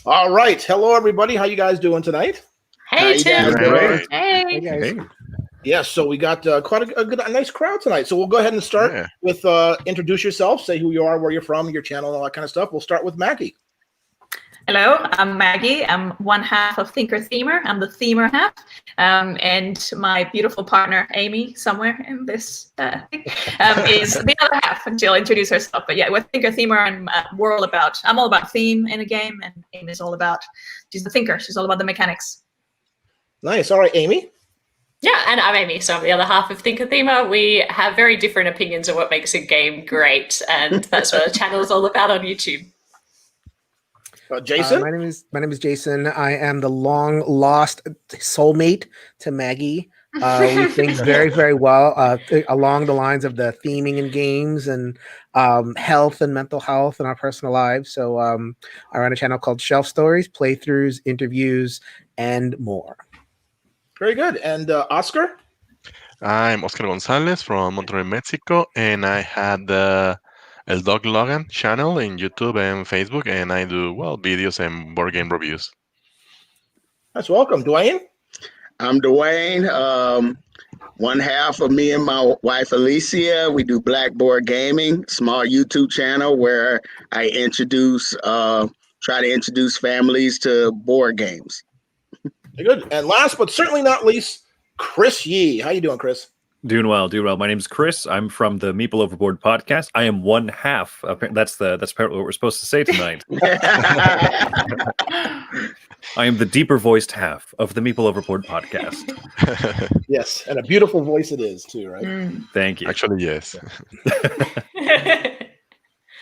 All right. Hello, everybody. How you guys doing tonight? Hey, Tim. Great. Hey. Hey. Yes. So we got quite a nice crowd tonight. So we'll go ahead and start with introduce yourself, say who you are, where you're from, your channel, and all that kind of stuff. We'll start with Maggie. Hello, I'm Maggie. I'm one half of Thinker Themer. I'm the Themer half. And my beautiful partner, Amy, somewhere in this thing, is the other half. And she'll introduce herself. But yeah, with Thinker Themer, I'm all about theme in a game. And Amy is she's the thinker. She's all about the mechanics. Nice. All right, Amy. Yeah, and I'm Amy, so I'm the other half of Thinker Themer. We have very different opinions of what makes a game great, and that's what the channel is all about on YouTube. Jason? My name is Jason. I am the long lost soulmate to Maggie. We think very, very well along the lines of the theming in games and health and mental health in our personal lives. So I run a channel called Shelf Stories, playthroughs, interviews, and more. Very good. And Oscar? I'm Oscar Gonzalez from Monterrey, Mexico, and I had the El Dog Logan channel in YouTube and Facebook, and I do, videos and board game reviews. That's welcome. Dwayne? I'm Dwayne. One half of me and my wife, Alicia, we do Blackboard Gaming, small YouTube channel where I try to introduce families to board games. Good. And last but certainly not least, Chris Yee. How you doing, Chris? Doing well. My name's Chris. I'm from the Meeple Overboard podcast. I am one half. That's apparently what we're supposed to say tonight. I am the deeper voiced half of the Meeple Overboard podcast. Yes, and a beautiful voice it is too, right? Thank you. Actually, yes.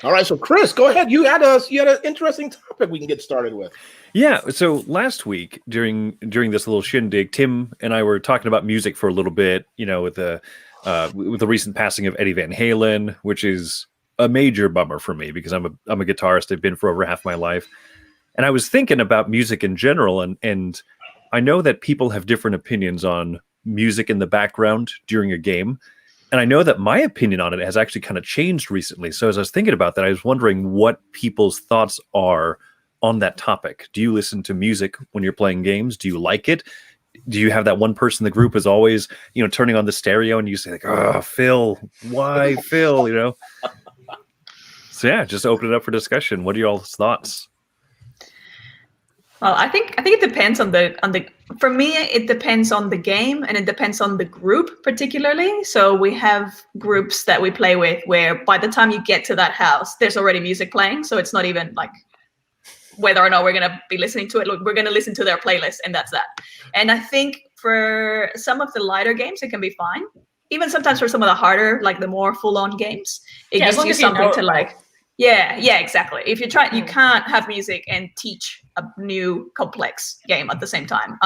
All right, so Chris, go ahead. You had an interesting topic we can get started with. Yeah, so last week during this little shindig, Tim and I were talking about music for a little bit, with the recent passing of Eddie Van Halen, which is a major bummer for me because I'm a guitarist. I've been for over half my life. And I was thinking about music in general, and I know that people have different opinions on music in the background during a game. And I know that my opinion on it has actually kind of changed recently. So as I was thinking about that, I was wondering what people's thoughts are on that topic. Do you listen to music when you're playing games? Do you like it? Do you have that one person in the group is always, turning on the stereo and you say like, "Oh, Phil, why Phil?" So yeah, just open it up for discussion. What are y'all's thoughts? Well, I think it depends on the. For me, it depends on the game and it depends on the group particularly. So we have groups that we play with where by the time you get to that house, there's already music playing. So it's not even like whether or not we're going to be listening to it. Look, we're going to listen to their playlist and that's that. And I think for some of the lighter games, it can be fine. Even sometimes for some of the harder, like the more full-on games, it gives you something to like. Yeah, exactly. If you try, you can't have music and teach a new complex game at the same time.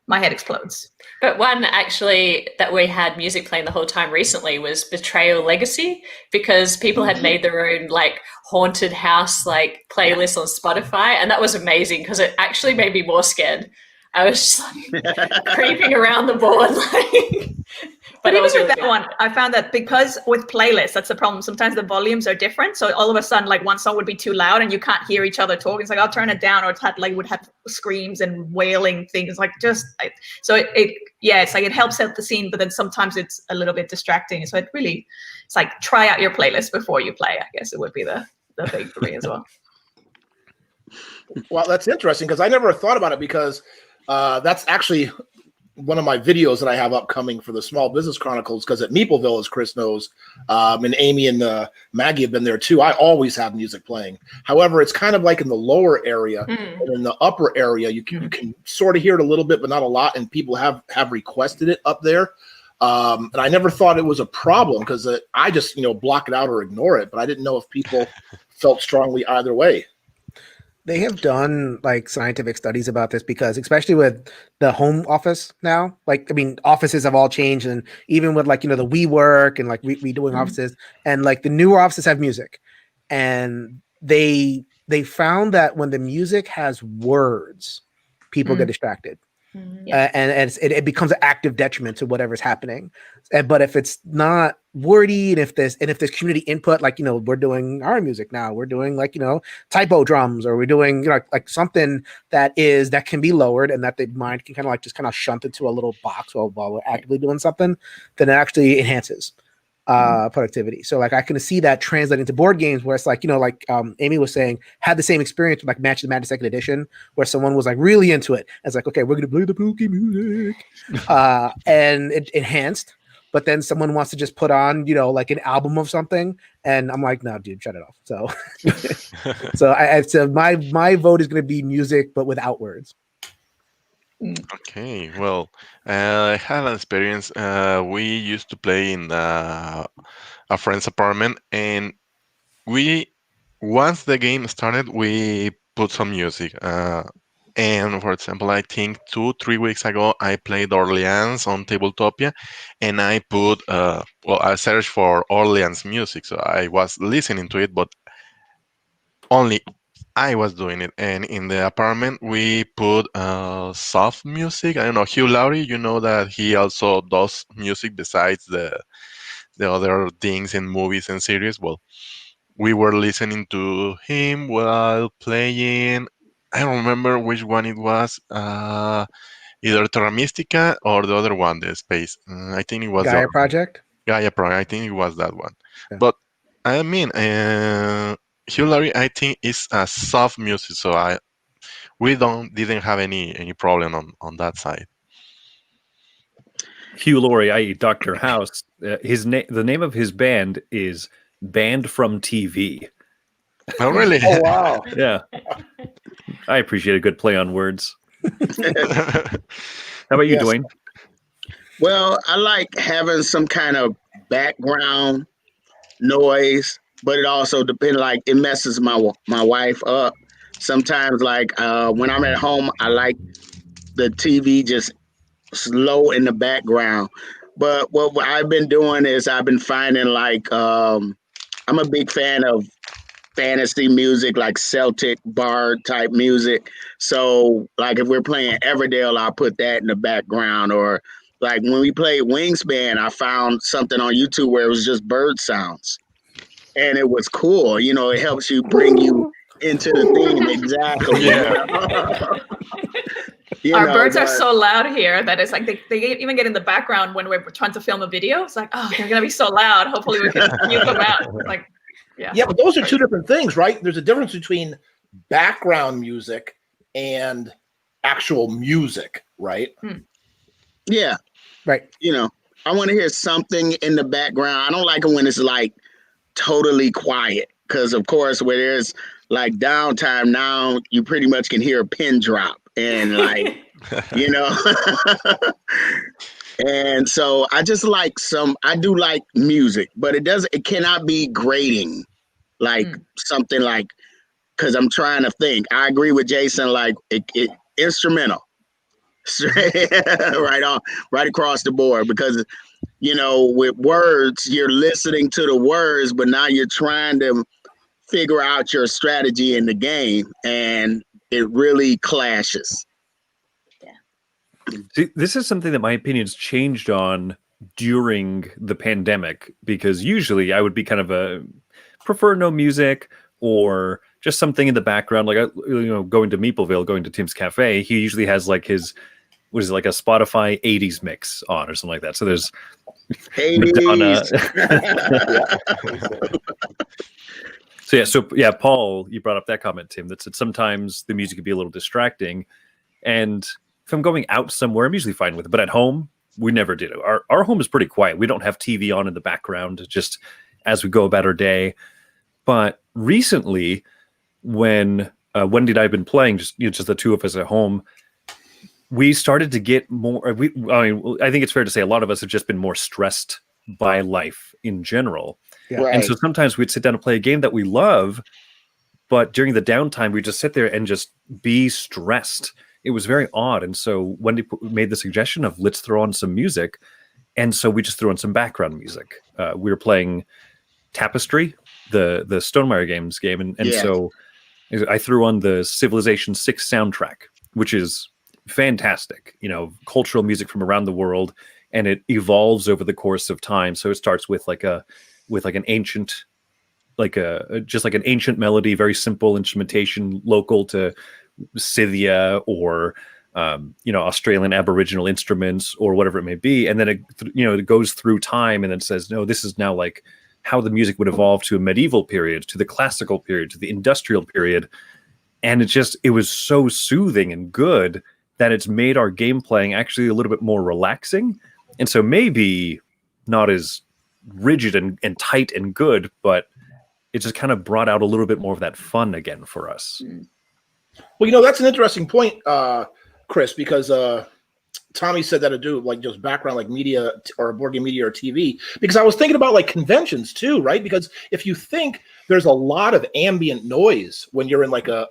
My head explodes. But one actually that we had music playing the whole time recently was Betrayal Legacy, because people had made their own like haunted house like playlist on Spotify, and that was amazing because it actually made me more scared. I was just like creeping around the board like. But even with that one, I found that because with playlists, that's the problem. Sometimes the volumes are different. So all of a sudden, like one song would be too loud and you can't hear each other talking. It's like, I'll turn it down, or it would have screams and wailing things. Like it's like it helps out the scene, but then sometimes it's a little bit distracting. So it's like try out your playlist before you play. I guess it would be the thing for me as well. Well, that's interesting because I never thought about it because that's actually one of my videos that I have upcoming for the Small Business Chronicles, because at Meepleville, as Chris knows, and Amy and Maggie have been there too, I always have music playing. However, it's kind of like in the lower area. And in the upper area, you can sort of hear it a little bit, but not a lot, and people have requested it up there. And I never thought it was a problem because I just block it out or ignore it, but I didn't know if people felt strongly either way. They have done like scientific studies about this because especially with the home office now, offices have all changed, and even with the WeWork and redoing offices, and the newer offices have music, and they found that when the music has words, people get distracted. and it becomes an active detriment to whatever's happening. But if it's not wordy, and if there's community input, like, we're doing our music now, we're doing, like, typo drums, or we're doing, like something that can be lowered, and that the mind can kind of shunt into a little box while we're actively doing something, then it actually enhances productivity. So, like, I can see that translating to board games, where it's like, Amy was saying, had the same experience with, like, Match of the Madness 2nd Edition, where someone was, like, really into it. It's like, okay, we're gonna play the pokey music, and it enhanced. But then someone wants to just put on, like, an album of something, and I'm like, no, dude, shut it off. So, so my vote is gonna be music, but without words. Okay, well, I had an experience. We used to play in a friend's apartment, and once the game started, we put some music. And for example, I think 2-3 weeks ago, I played Orleans on Tabletopia, and I put I searched for Orleans music, so I was listening to it, but only I was doing it. And in the apartment, we put soft music. I don't know, Hugh Laurie, you know that he also does music besides the other things in movies and series. Well, we were listening to him while playing. I don't remember which one it was. Either Terra Mystica or the other one, the space. I think it was Gaia Project. Gaia Project. I think it was that one. Yeah. But I mean, Hugh Laurie, I think is a soft music, so we didn't have any problem on that side. Hugh Laurie, i.e. Dr. House, the name of his band is Banned from TV. Oh, really? Oh, wow. Yeah. I appreciate a good play on words. How about you, Yes. Dwayne? Well, I like having some kind of background noise, but it also depends. Like, it messes my wife up sometimes. Like, when I'm at home, I like the TV just slow in the background. But what I've been doing is I've been finding, like, I'm a big fan of fantasy music, like Celtic bard type music. So, like, if we're playing Everdale, I'll put that in the background. Or, like, when we played Wingspan, I found something on YouTube where it was just bird sounds, and it was cool. It helps you bring you into the theme. Exactly. Yeah. Our birds are so loud here that it's like they even get in the background when we're trying to film a video. It's like, oh, they're gonna be so loud. Hopefully we can mute them out. Like, Yeah, but those are two different things, right? There's a difference between background music and actual music, right? Yeah. Right. I want to hear something in the background. I don't like it when it's, like, totally quiet, because, of course, where there's, like, downtime, now you pretty much can hear a pin drop, and, like, and so I just like I do like music, but it cannot be grating, like something like, because I'm trying to think. I agree with Jason, like, it instrumental. right across the board, because with words, you're listening to the words, but now you're trying to figure out your strategy in the game, and it really clashes. See, this is something that my opinion's changed on during the pandemic, because usually I would be kind of prefer no music or just something in the background, like going to Meepleville, going to Tim's Cafe. He usually has like his like a Spotify 80s mix on or something like that. So there's 80s. So Paul, you brought up that comment, Tim, that said sometimes the music can be a little distracting, and if I'm going out somewhere, I'm usually fine with it. But at home, we never did it. Our home is pretty quiet. We don't have TV on in the background, just as we go about our day. But recently, when Wendy and I have been playing, just the two of us at home, we started to get more. I think it's fair to say a lot of us have just been more stressed by life in general. Yeah. Right. And so sometimes we'd sit down and play a game that we love, but during the downtime, we just sit there and just be stressed. It was very odd. And so Wendy made the suggestion of let's throw on some music. And so we just threw on some background music. We were playing Tapestry, the Stonemaier games game. And Yeah. so I threw on the Civilization 6 soundtrack, which is fantastic, cultural music from around the world, and it evolves over the course of time. So it starts with like an ancient, just like an ancient melody, very simple instrumentation, local to Scythia or Australian Aboriginal instruments or whatever it may be, and then it goes through time and then says, no, this is now like how the music would evolve to a medieval period, to the classical period, to the industrial period, and it was so soothing and good that it's made our game playing actually a little bit more relaxing, and so maybe not as rigid and tight and good, but it just kind of brought out a little bit more of that fun again for us. Well, that's an interesting point, Chris, because Tommy said that to do like just background, like media or board game media or TV, because I was thinking about like conventions too, right? Because if you think there's a lot of ambient noise when you're in like a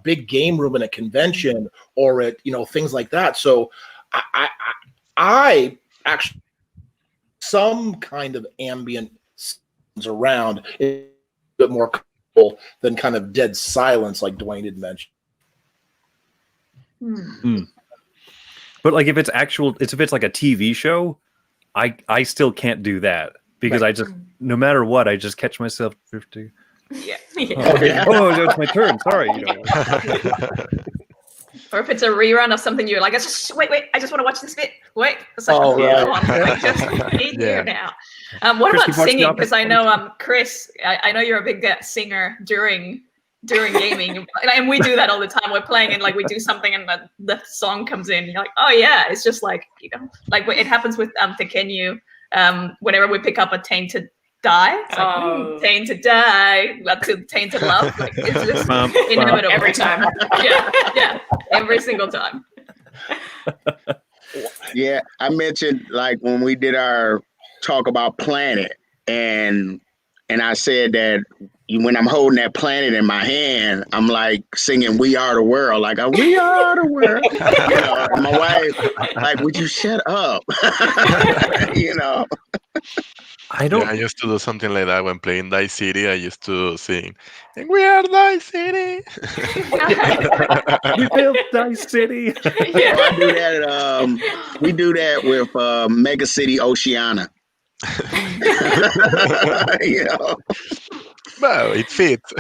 big game room in a convention or at, things like that. So I actually some kind of ambient sounds around is a bit more comfortable than kind of dead silence like Dwayne had mentioned. But like if it's like a TV show, I still can't do that because I just, no matter what, I just catch myself drifting. Yeah. Oh, it's my turn. Sorry. Or if it's a rerun of something, you're like, wait, I just want to watch this bit. Wait, it's like, I just need here now. What Chris, about singing? Because I know, Chris, I know you're a big singer during gaming, and we do that all the time. We're playing and like we do something and the song comes in and you're like, oh yeah, it's just like like it happens with Tekenyu, whenever we pick up a Tainted Die, it's like Tainted Die, Tainted Love, like it's just inevitable every time. yeah every single time. Yeah, I mentioned like when we did our talk about Planet, and I said that when I'm holding that planet in my hand, I'm like singing "We Are the World," like "We Are the World." And my wife, like, would you shut up? I used to do something like that when playing Dice City. I used to sing, and "We are Dice City." We built Dice City. I do that. We do that with Mega City Oceana. Well, it fits.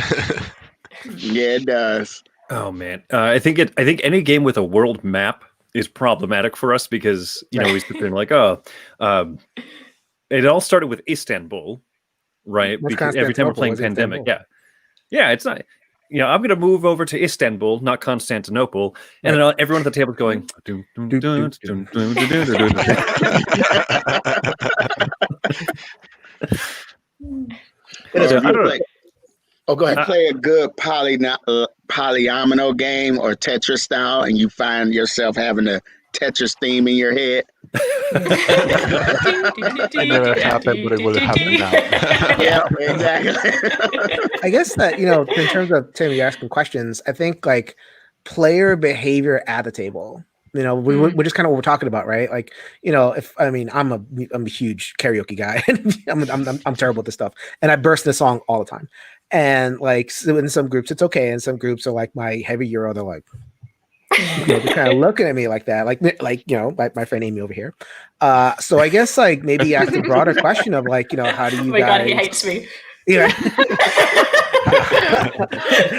Yeah, it does. Oh man, I think any game with a world map is problematic for us because we sit there and like, it all started with Istanbul, right? What's Because every time we're playing Pandemic, it's not. I'm going to move over to Istanbul, not Constantinople, and then everyone at the table is going. Go ahead. You play a good polyomino game or Tetris style, and you find yourself having a Tetris theme in your head. It never happened, but it will happen now. Yeah, exactly. I guess that, in terms of Tim, you're asking questions, I think like player behavior at the table, we're just kind of what we're talking about, right? Like, I'm a huge karaoke guy. I'm terrible at this stuff, and I burst the song all the time. And like, so in some groups it's okay, and some groups are like my heavy Euro. They're like, they're kind of looking at me like that, like my friend Amy over here. So I guess like maybe ask a broader question of like, how do you? Oh my God, he hates me. Yeah.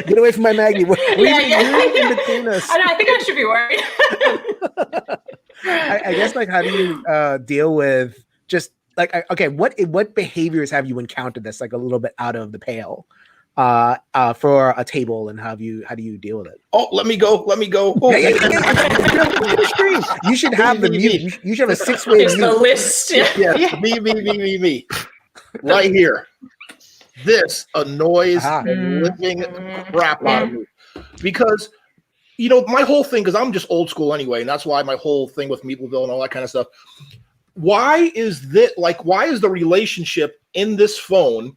Get away from my Maggie. What are you in between us? I think I should be worried. I guess like how do you deal with just like what behaviors have you encountered that's like a little bit out of the pale for a table, and how do you deal with it? Oh, let me go. Oh, you should have the mute. You should have a 6-way Here's the list. Yeah. Me. Right here. This annoys the living crap out of me. Because, my whole thing, because I'm just old school anyway, and that's why my whole thing with Meepleville and all that kind of stuff. Why is the relationship in this phone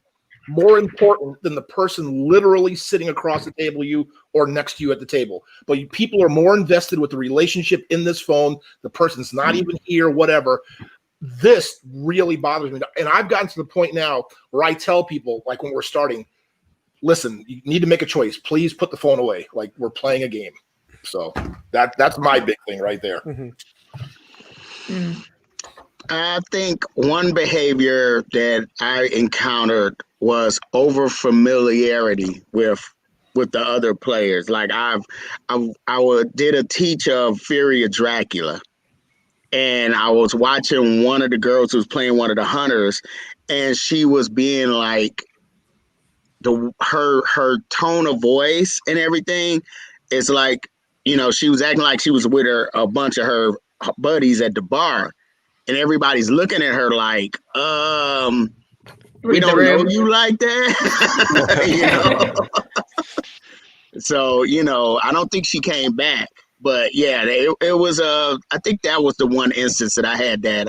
more important than the person literally sitting across the table you or next to you at the table? But people are more invested with the relationship in this phone. The person's not even here, whatever. This really bothers me. And I've gotten to the point now where I tell people, like when we're starting, listen, you need to make a choice. Please put the phone away. Like we're playing a game. So that's my big thing right there. I think one behavior that I encountered was over familiarity with the other players. Like did a teach of Fury of Dracula, and I was watching one of the girls who was playing one of the hunters, and she was being like her tone of voice and everything is like, she was acting like she was with a bunch of her buddies at the bar, and everybody's looking at her like, we don't know you like that. So, I don't think she came back, but yeah, it was, I think that was the one instance that I had that,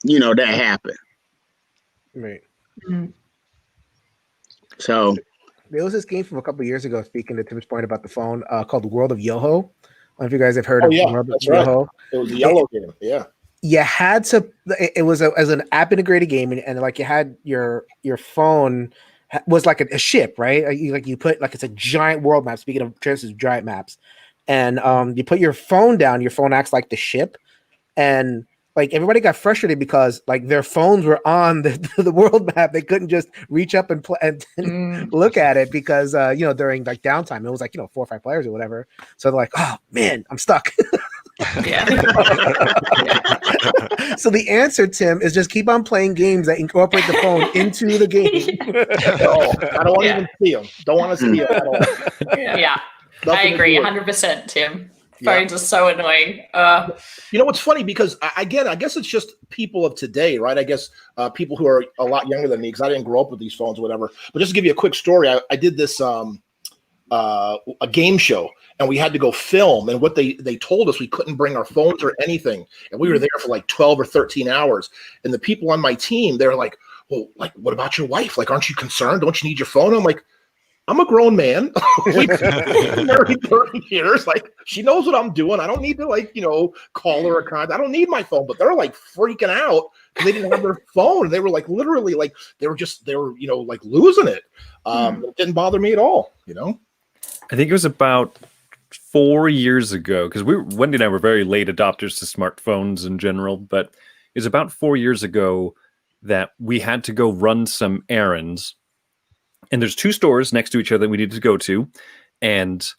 that happened. Right. So there was this game from a couple of years ago, speaking to Tim's point about the phone, called The World of Yoho. I don't know if you guys have heard of World of Yoho. Right. It was a yellow game. Yeah. You had to, it was as an app integrated game, and like you had your phone was like a ship, right? You put, like, it's a giant world map. Speaking of giant maps, and you put your phone down, your phone acts like the ship, and like everybody got frustrated because like their phones were on the world map. They couldn't just reach up and play and look at it because during like downtime it was like 4 or 5 players or whatever. So they're like, oh man, I'm stuck. So the answer, Tim, is just keep on playing games that incorporate the phone into the game. I don't want to even see them. Don't want to see them at all. Yeah, I agree 100%, Tim. Phones are so annoying. It's funny because I guess it's just people of today, right? I guess people who are a lot younger than me, because I didn't grow up with these phones or whatever. But just to give you a quick story, I did this a game show, and we had to go film. And what they told us, we couldn't bring our phones or anything, and we were there for like 12 or 13 hours. And the people on my team, they're like, "Well, like, what about your wife? Like, aren't you concerned? Don't you need your phone?" I'm like, I'm a grown man. We've been married 30 years. Like, she knows what I'm doing. I don't need to call her a con. I don't need my phone. But they're like freaking out because they didn't have their phone. They were like literally like they were like losing it. It didn't bother me at all. I think it was about 4 years ago, because Wendy and I were very late adopters to smartphones in general, but it was about 4 years ago that we had to go run some errands. And there's 2 stores next to each other that we needed to go to. And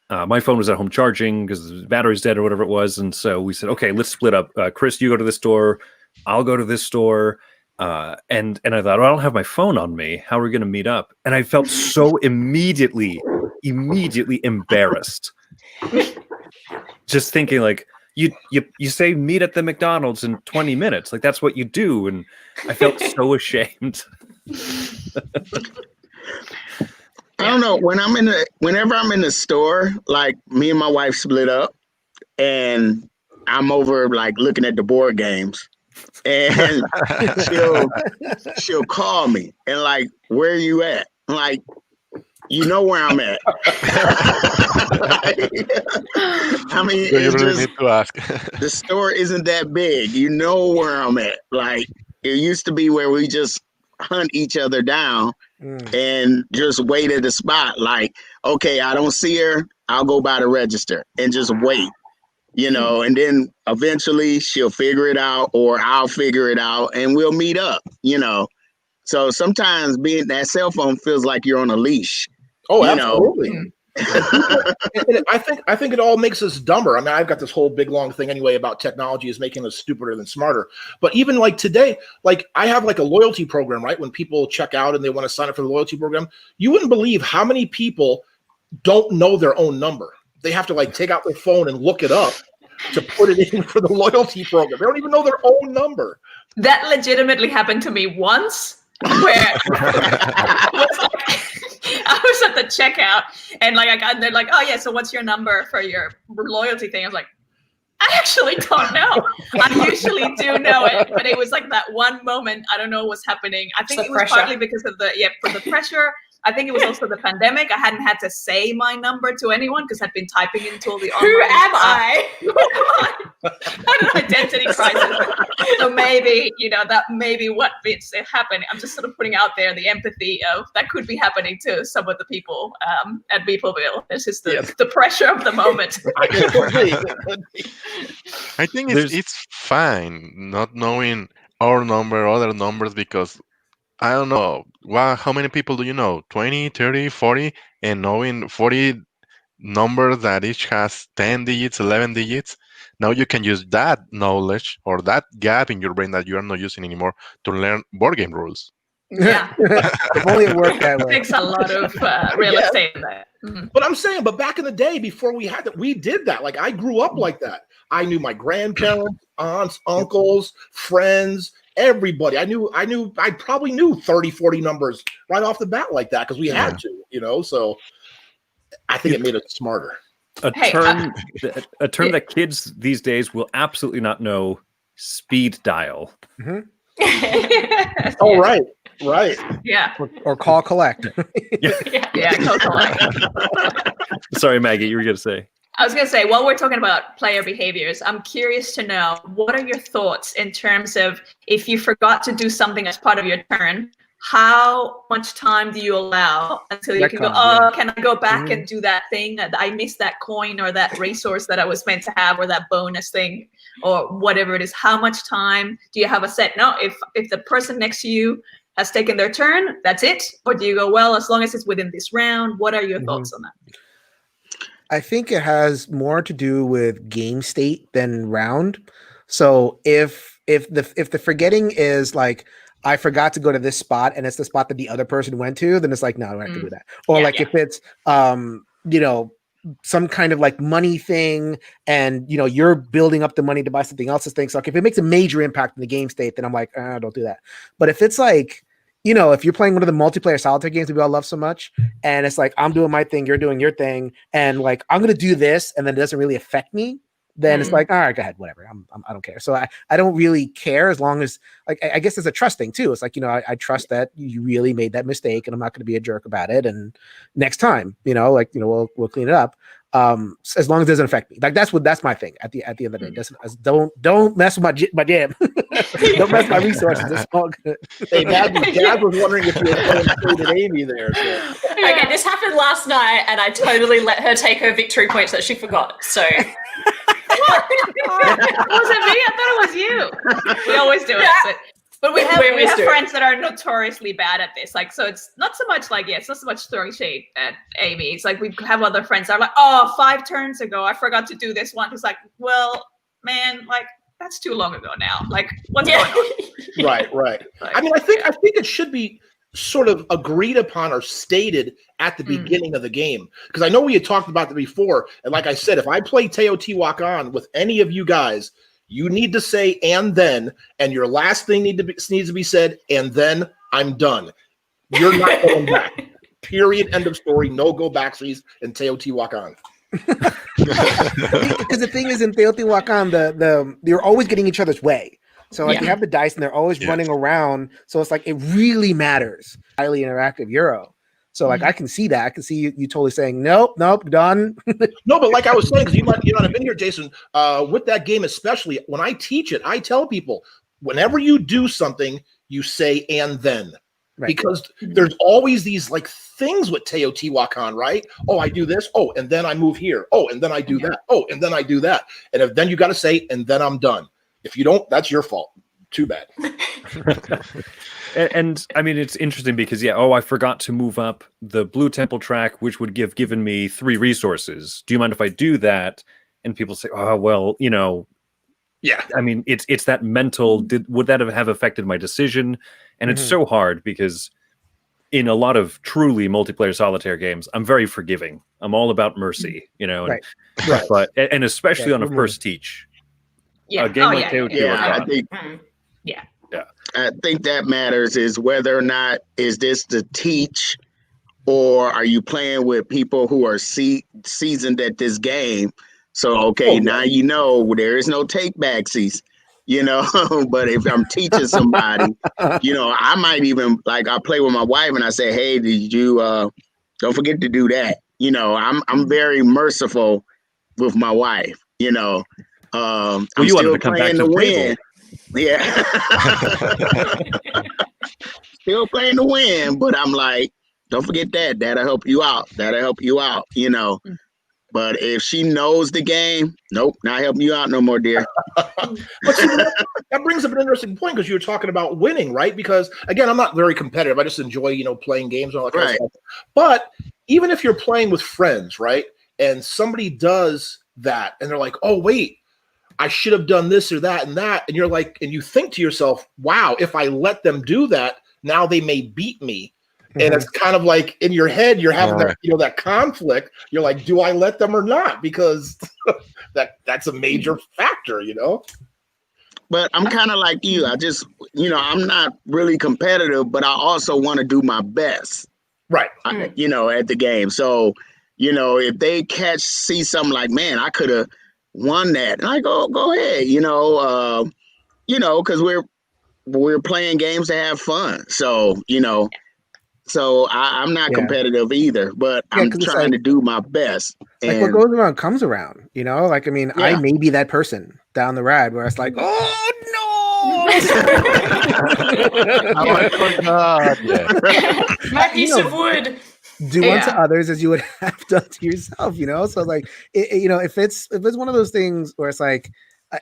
my phone was at home charging because the battery's dead or whatever it was. And so we said, okay, let's split up. Chris, you go to this store. I'll go to this store. And I thought, well, I don't have my phone on me. How are we going to meet up? And I felt so immediately embarrassed. Just thinking like, you say meet at the McDonald's in 20 minutes. Like, that's what you do. And I felt so ashamed. I don't know. Whenever I'm in the store, like me and my wife split up, and I'm over like looking at the board games, and she'll call me and like, where are you at? I'm like, you know where I'm at. I mean, you really need to ask. The store isn't that big. You know where I'm at. Like, it used to be where we just hunt each other down and just wait at the spot. Like, okay, I don't see her, I'll go by the register and just wait, and then eventually she'll figure it out or I'll figure it out and we'll meet up, So sometimes being that cell phone feels like you're on a leash. Oh, absolutely. I think it all makes us dumber. I mean, I've got this whole big long thing anyway about technology is making us stupider than smarter. But even like today, like I have like a loyalty program, right? When people check out and they want to sign up for the loyalty program, you wouldn't believe how many people don't know their own number. They have to like take out their phone and look it up to put it in for the loyalty program. They don't even know their own number. That legitimately happened to me once where I was at the checkout and like they're like, oh yeah, so what's your number for your loyalty thing? I was like, I actually don't know. I usually do know it, but it was like that one moment. I don't know what's happening. I think it was partly because of the pressure, I think it was also the pandemic. I hadn't had to say my number to anyone because I'd been typing into all the online. Who am I? I had an identity crisis. So maybe, that may be what it's happening. I'm just sort of putting out there the empathy of that could be happening to some of the people at Mapleville. It's just the pressure of the moment. I think it's fine not knowing our number, other numbers, because I don't know. How many people do you know? 20, 30, 40? And knowing 40 numbers that each has 10 digits, 11 digits, now you can use that knowledge or that gap in your brain that you are not using anymore to learn board game rules. Yeah. If only it worked that It way. takes a lot of real estate in that. Mm-hmm. But I'm saying, back in the day, before we had that, we did that. Like, I grew up like that. I knew my grandparents, aunts, uncles, friends, everybody. I probably knew 30, 40 numbers right off the bat like that because we had to, so I think it made us smarter. A term that kids these days will absolutely not know: speed dial. Mm-hmm. Oh, right. Yeah. Or call collect. Yeah, call collect. Sorry, Maggie, you were going to say. I was going to say, while we're talking about player behaviors, I'm curious to know, what are your thoughts in terms of if you forgot to do something as part of your turn, how much time do you allow until you can go, can I go back and do that thing? I missed that coin or that resource that I was meant to have, or that bonus thing, or whatever it is. How much time do you have a set? No, if the person next to you has taken their turn, that's it? Or do you go, well, as long as it's within this round? What are your thoughts on that? I think it has more to do with game state than round. So if the forgetting is like, I forgot to go to this spot and it's the spot that the other person went to, then it's like, no, I don't have to do that. Or if it's some kind of like money thing and you're building up the money to buy something else's thing. So like if it makes a major impact in the game state, then I'm like, don't do that. But if it's like, if you're playing one of the multiplayer solitaire games that we all love so much, and it's like, I'm doing my thing, you're doing your thing, and like, I'm going to do this, and then it doesn't really affect me, then it's like, all right, go ahead, whatever. I don't care. So I don't really care as long as, like, I guess it's a trust thing too. It's like, I trust that you really made that mistake and I'm not going to be a jerk about it. And next time, we'll clean it up. As long as it doesn't affect me. Like that's my thing at the end of the day. Don't mess with my jam. Don't mess with my resources. It's all good. Hey, Dad was wondering if you had included Amy there. So. Okay, this happened last night, and I totally let her take her victory points that she forgot. So. Was it me? I thought it was you. We always do it. But we have friends that are notoriously bad at this. Like, so it's not so much like, it's not so much throwing shade at Amy. It's like we have other friends that are like, 5 turns ago, I forgot to do this one. It's like, well, man, like, that's too long ago now. Like, what's going on? Right. Like, I mean, I think it should be sort of agreed upon or stated at the beginning of the game. Because I know we had talked about that before. And like I said, if I play Teotihuacan with any of you guys, you need to say, and then, and your last thing needs to be said, and then I'm done. You're not going back. Period. End of story. No go backsies in Teotihuacan. Because the thing is, in Teotihuacan, you're always getting each other's way. So like you have the dice and they're always running around. So it's like, it really matters. Highly interactive Euro. So like I can see that. I can see you totally saying, nope, done. No, but like I was saying, because you might have been here, Jason, with that game especially, when I teach it, I tell people, whenever you do something, you say, and then. Right. Because there's always these like things with Teotihuacan, right? Oh, I do this. Oh, and then I move here. Oh, and then I do that. Oh, and then I do that. And then you got to say, and then I'm done. If you don't, that's your fault. Too bad. And I mean, it's interesting because, I forgot to move up the Blue Temple track, which would given me 3 resources. Do you mind if I do that? And people say, oh, well, yeah. I mean, it's that mental, would that have affected my decision? And it's so hard because in a lot of truly multiplayer solitaire games, I'm very forgiving. I'm all about mercy, Right. But and especially on a first teach. Yeah. A game like Teotihuacan. I think that matters is whether or not is this to teach, or are you playing with people who are seasoned at this game? So, now there is no take backsies. But if I'm teaching somebody, I might even like I play with my wife and I say, hey, did you don't forget to do that. I'm very merciful with my wife. I'm you wanted still to come back playing to to the win. table. Yeah. Still playing to win, but I'm like, don't forget that. That'll help you out. But if she knows the game, nope, not helping you out no more, dear. But see, that brings up an interesting point because you were talking about winning, right? Because again, I'm not very competitive. I just enjoy, playing games and all that kind of stuff. But even if you're playing with friends, right, and somebody does that, and they're like, "Oh, wait, I should have done this or that and that," and you're like, and you think to yourself, "Wow, if I let them do that, now they may beat me." And it's kind of like in your head, you're having that, that conflict. You're like, do I let them or not? Because that's a major factor, But I'm kind of like you. I just, I'm not really competitive, but I also want to do my best. Right. At the game. So, if they see something like, man, I could have won that. And I go ahead, because we're playing games to have fun. So, so I'm not competitive either, but I'm trying to do my best. Like what goes around comes around, Like, I mean, I may be that person down the ride where it's like, oh no! My piece of wood. Do unto others as you would have done to yourself, So like, if it's one of those things where it's like,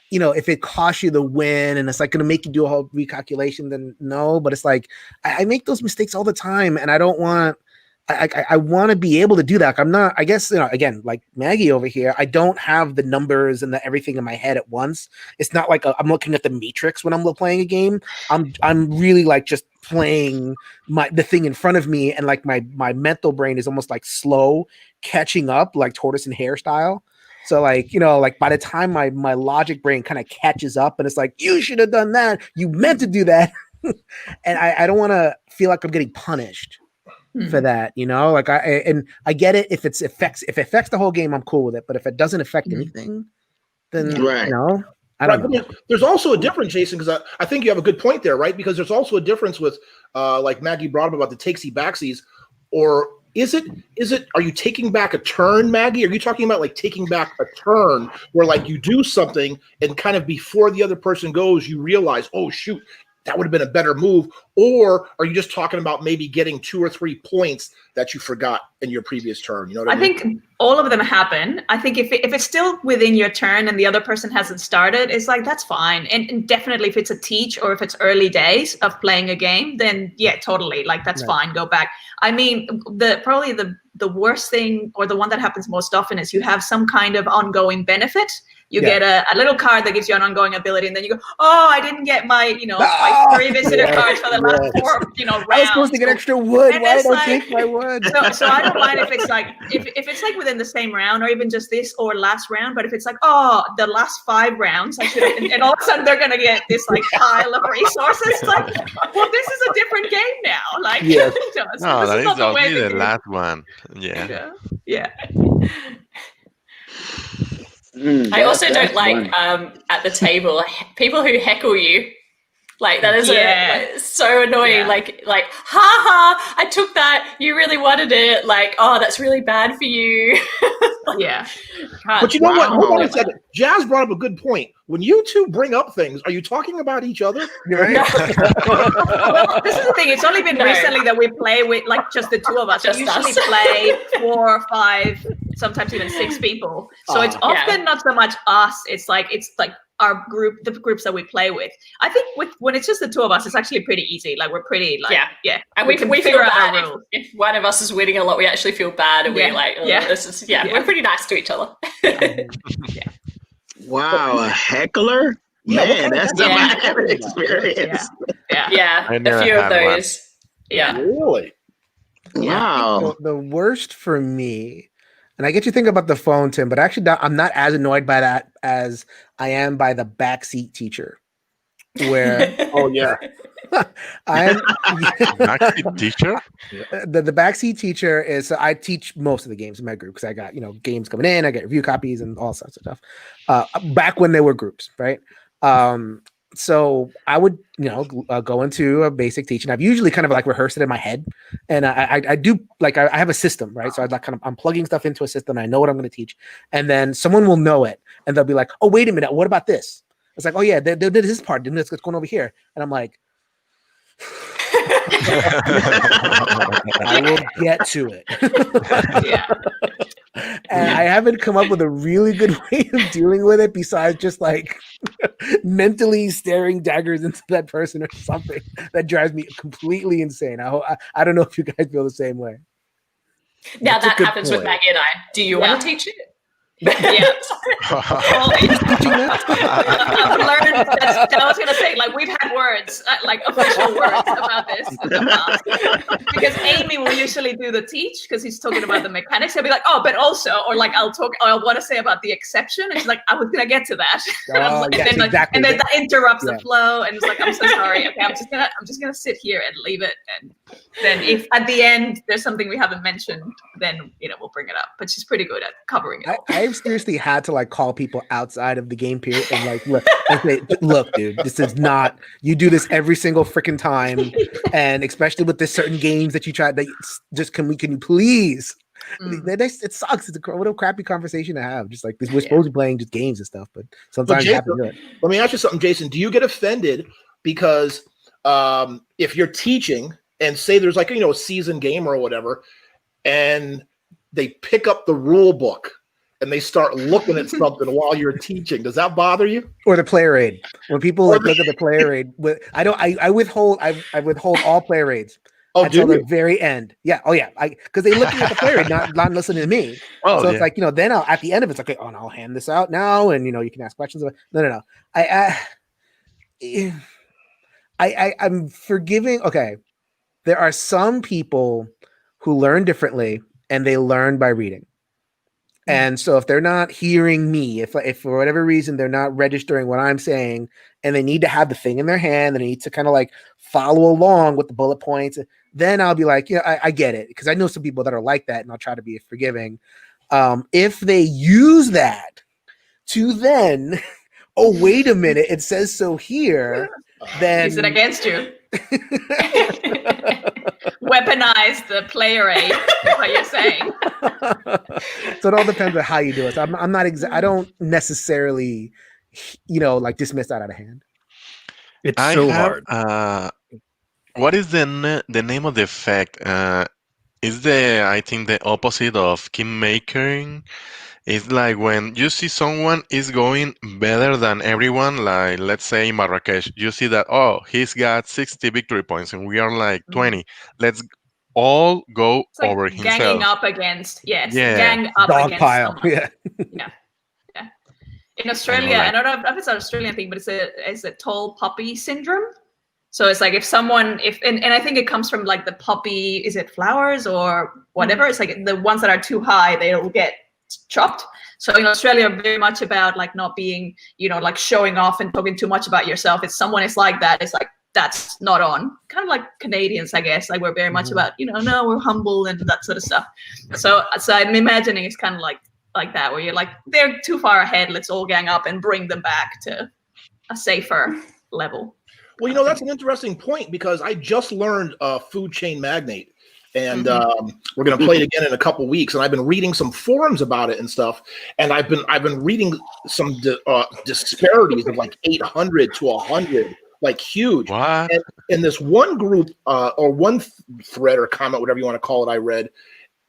if it costs you the win and it's like going to make you do a whole recalculation, then no. But it's like I make those mistakes all the time, and I don't want. I want to be able to do that. I'm not. I guess again, like Maggie over here, I don't have the numbers and everything in my head at once. It's not like I'm looking at the Matrix when I'm playing a game. I'm really like just playing the thing in front of me, and like my mental brain is almost like slow catching up, like tortoise and hare style. So like, like by the time my logic brain kind of catches up and it's like, you should have done that. You meant to do that. And I don't want to feel like I'm getting punished for that, like I get it. If it affects the whole game, I'm cool with it. But if it doesn't affect anything, then I don't know. There's also a difference, Jason, because I think you have a good point there, right? Because there's also a difference with like Maggie brought up about the takesy backsies, or is it are you taking back a turn, Maggie? Are you talking about like taking back a turn where like you do something and kind of before the other person goes, you realize, oh shoot, that would have been a better move? Or are you just talking about maybe getting 2 or 3 points that you forgot in your previous turn? You know what I mean? think all of them happen. I think if it's still within your turn and the other person hasn't started, it's like, that's fine. And definitely if it's a teach or if it's early days of playing a game, then yeah, totally. Like that's fine. Go back. I mean, probably the worst thing, or the one that happens most often, is you have some kind of ongoing benefit. You get a little card that gives you an ongoing ability, and then you go, oh, I didn't get my, my 3 visitor cards for the last 4, rounds. I was supposed to get extra wood. Why did I take my wood? So I don't mind if it's like, if it's like within the same round or even just this or last round, but if it's like, oh, the last 5 rounds, I should have, and all of a sudden they're going to get this like pile of resources. It's like, well, this is a different game now. Like, no, that is only the last one. Yeah. I also don't like at the table people who heckle you. Like that is so annoying. Yeah. Like, ha ha! I took that. You really wanted it. Like, oh, that's really bad for you. Yeah. But you know what? Hold on a second. Jazz brought up a good point. When you two bring up things, are you talking about each other? Right. Well, this is the thing. It's only been recently that we play with like just the 2 of us. We usually play 4 or 5, sometimes even 6 people. So it's often not so much us. It's like our group, the groups that we play with. I think when it's just the 2 of us, it's actually pretty easy. Like we're pretty and we feel bad if one of us is winning a lot. We actually feel bad, and we're like, this is we're pretty nice to each other. Wow, a heckler? Man, that's something I haven't experienced. Yeah. A few of those. Yeah. Really? Wow. The worst for me, and I get you thinking about the phone, Tim, but actually I'm not as annoyed by that as I am by the backseat teacher. Where I'm backseat teacher? The backseat teacher is, I teach most of the games in my group because I got games coming in, I get review copies and all sorts of stuff. Back when they were groups, right? So I would, go into a basic teaching. I've usually kind of like rehearsed it in my head, and I do like I have a system, right? So I like I'm plugging stuff into a system. And I know what I'm going to teach, and then someone will know it, and they'll be like, "Oh, wait a minute, what about this?" It's like, "Oh yeah, they did this part, didn't this? What's going over here?" And I'm like, "I will get to it." Yeah. And I haven't come up with a really good way of dealing with it besides just like mentally staring daggers into that person or something that drives me completely insane. I don't know if you guys feel the same way. Now That's a that good happens with point. Maggie and I. Do you want to teach it? Yeah. Well, Teaching that? I've learned that I was gonna say, like, we've had words, like official words about this in the past. Because Amy will usually do the teach because he's talking about the mechanics. He'll be like, "Oh, but also," or like, "I'll want to say about the exception." And she's like, "I was gonna get to that." And, I'm like, yes, and then, exactly. and then that interrupts Yeah. the flow, and it's like, "I'm so sorry. Okay, I'm just gonna sit here and leave it." And then if at the end there's something we haven't mentioned, then we'll bring it up. But she's pretty good at covering it all. I've seriously had to like call people outside of the game period and like look and say, "Look, dude, this is not. You do this every single freaking time, and especially with this certain games that you try. That just can you please?" It sucks. What a crappy conversation to have. Just like this, we're supposed to be playing just games and stuff, but sometimes you have to do it. Let me ask you something, Jason. Do you get offended because if you're teaching and say there's like a season game or whatever, and they pick up the rule book and they start looking at something while you're teaching, does that bother you? Or the player aid. When people like look at the player aid, I withhold all player aids until the very end. Yeah. Oh yeah. Because they're looking at the player aid, not listening to me. So it's like, then at the end of it, it's like, "Okay, I'll hand this out now, and you can ask questions about." No. I'm forgiving. Okay, there are some people who learn differently, and they learn by reading. And so if they're not hearing me, if for whatever reason they're not registering what I'm saying, and they need to have the thing in their hand, and they need to kind of like follow along with the bullet points, then I'll be like, I get it, because I know some people that are like that, and I'll try to be forgiving. If they use that to then, oh, wait a minute, it says so here, then use it against you. Weaponize the player aid, is what you're saying. So it all depends on how you do it. So I'm not I don't necessarily, like dismiss that out of hand. It's I so have, hard. what is the name of the effect? Is I think the opposite of kingmakering. It's like when you see someone is going better than everyone, like let's say in Marrakesh, you see that, oh, he's got 60 victory points and we are like 20. Let's all go It's like over ganging himself. up against, Yeah. gang up Dog against pile. someone. Yeah. In Australia, I don't know if it's an Australian thing, but it's a tall poppy syndrome. So it's like if someone, and I think it comes from like the poppy, is it flowers or whatever? It's like the ones that are too high, they'll get chopped. So in Australia, very much about like not being, like showing off and talking too much about yourself. If someone is like that, it's like, that's not on. Kind of like Canadians, I guess. Like we're very much about, no, we're humble and that sort of stuff. So I'm imagining it's kind of like that, where you're like, they're too far ahead. Let's all gang up and bring them back to a safer level. Well, that's an interesting point, because I just learned Food Chain Magnate, and we're going to play it again in a couple weeks. And I've been reading some forums about it and stuff, and I've been reading some disparities of like 800 to 100, like huge. What? And in this one group or one thread or comment, whatever you want to call it, I read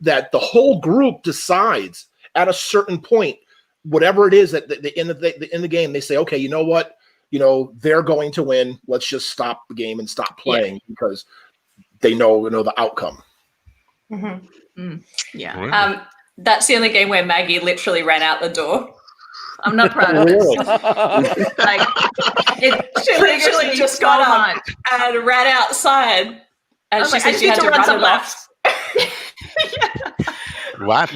that the whole group decides at a certain point, whatever it is that in the game, they say, okay, you know what? They're going to win. Let's just stop the game and stop playing because they know the outcome. Yeah. Really? That's the only game where Maggie literally ran out the door. I'm not proud of this. Like, She literally just got up and ran outside. And she said she had to run some laps. What?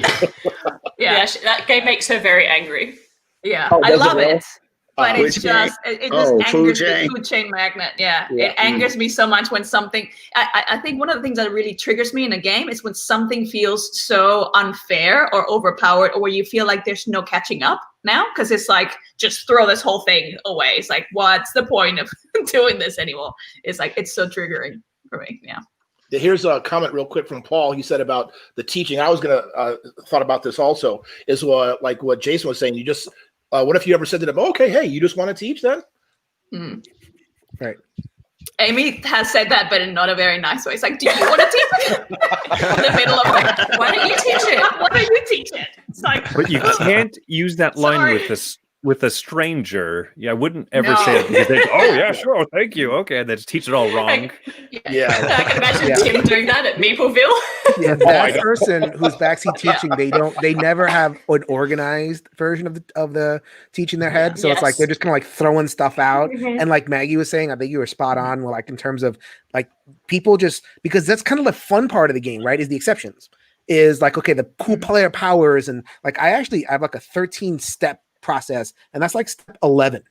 Yeah, that game makes her very angry. Yeah, Oh, I does it love really? it. But Which it's just, it just Oh, angers Food me. Chain? Food Chain Magnet. Yeah, Yeah. it angers me so much when something, I think one of the things that really triggers me in a game is when something feels so unfair or overpowered, or where you feel like there's no catching up. now, because it's like, just throw this whole thing away. It's like, what's the point of doing this anymore? It's like, it's so triggering for me. Yeah. Here's a comment real quick from Paul. He said about the teaching. I was gonna thought about this also. Is like what Jason was saying. You just what if you ever said to them, "Okay, hey, you just want to teach then?" Right. Amy has said that, but in not a very nice way. It's like, do you want to teach it? In the middle of it. Why don't you teach it? Why don't you teach it? It's like, But you can't use that line Sorry. with a stranger. Yeah, I wouldn't ever say it because they, oh yeah, sure, thank you. Okay, and then just teach it all wrong. Yeah. I can imagine Yeah. Tim doing that at Mapleville. Yeah, I that know. person who's backseat teaching, they never have an organized version of the teach in their head. So it's like Yes. they're just kind of like throwing stuff out. Mhm. And like Maggie was saying, I think you were spot on. Well, like in terms of like people just because that's kind of the fun part of the game, right? Is the exceptions. Is like, okay, the cool player powers, and like I have like a 13-step process, and that's like step 11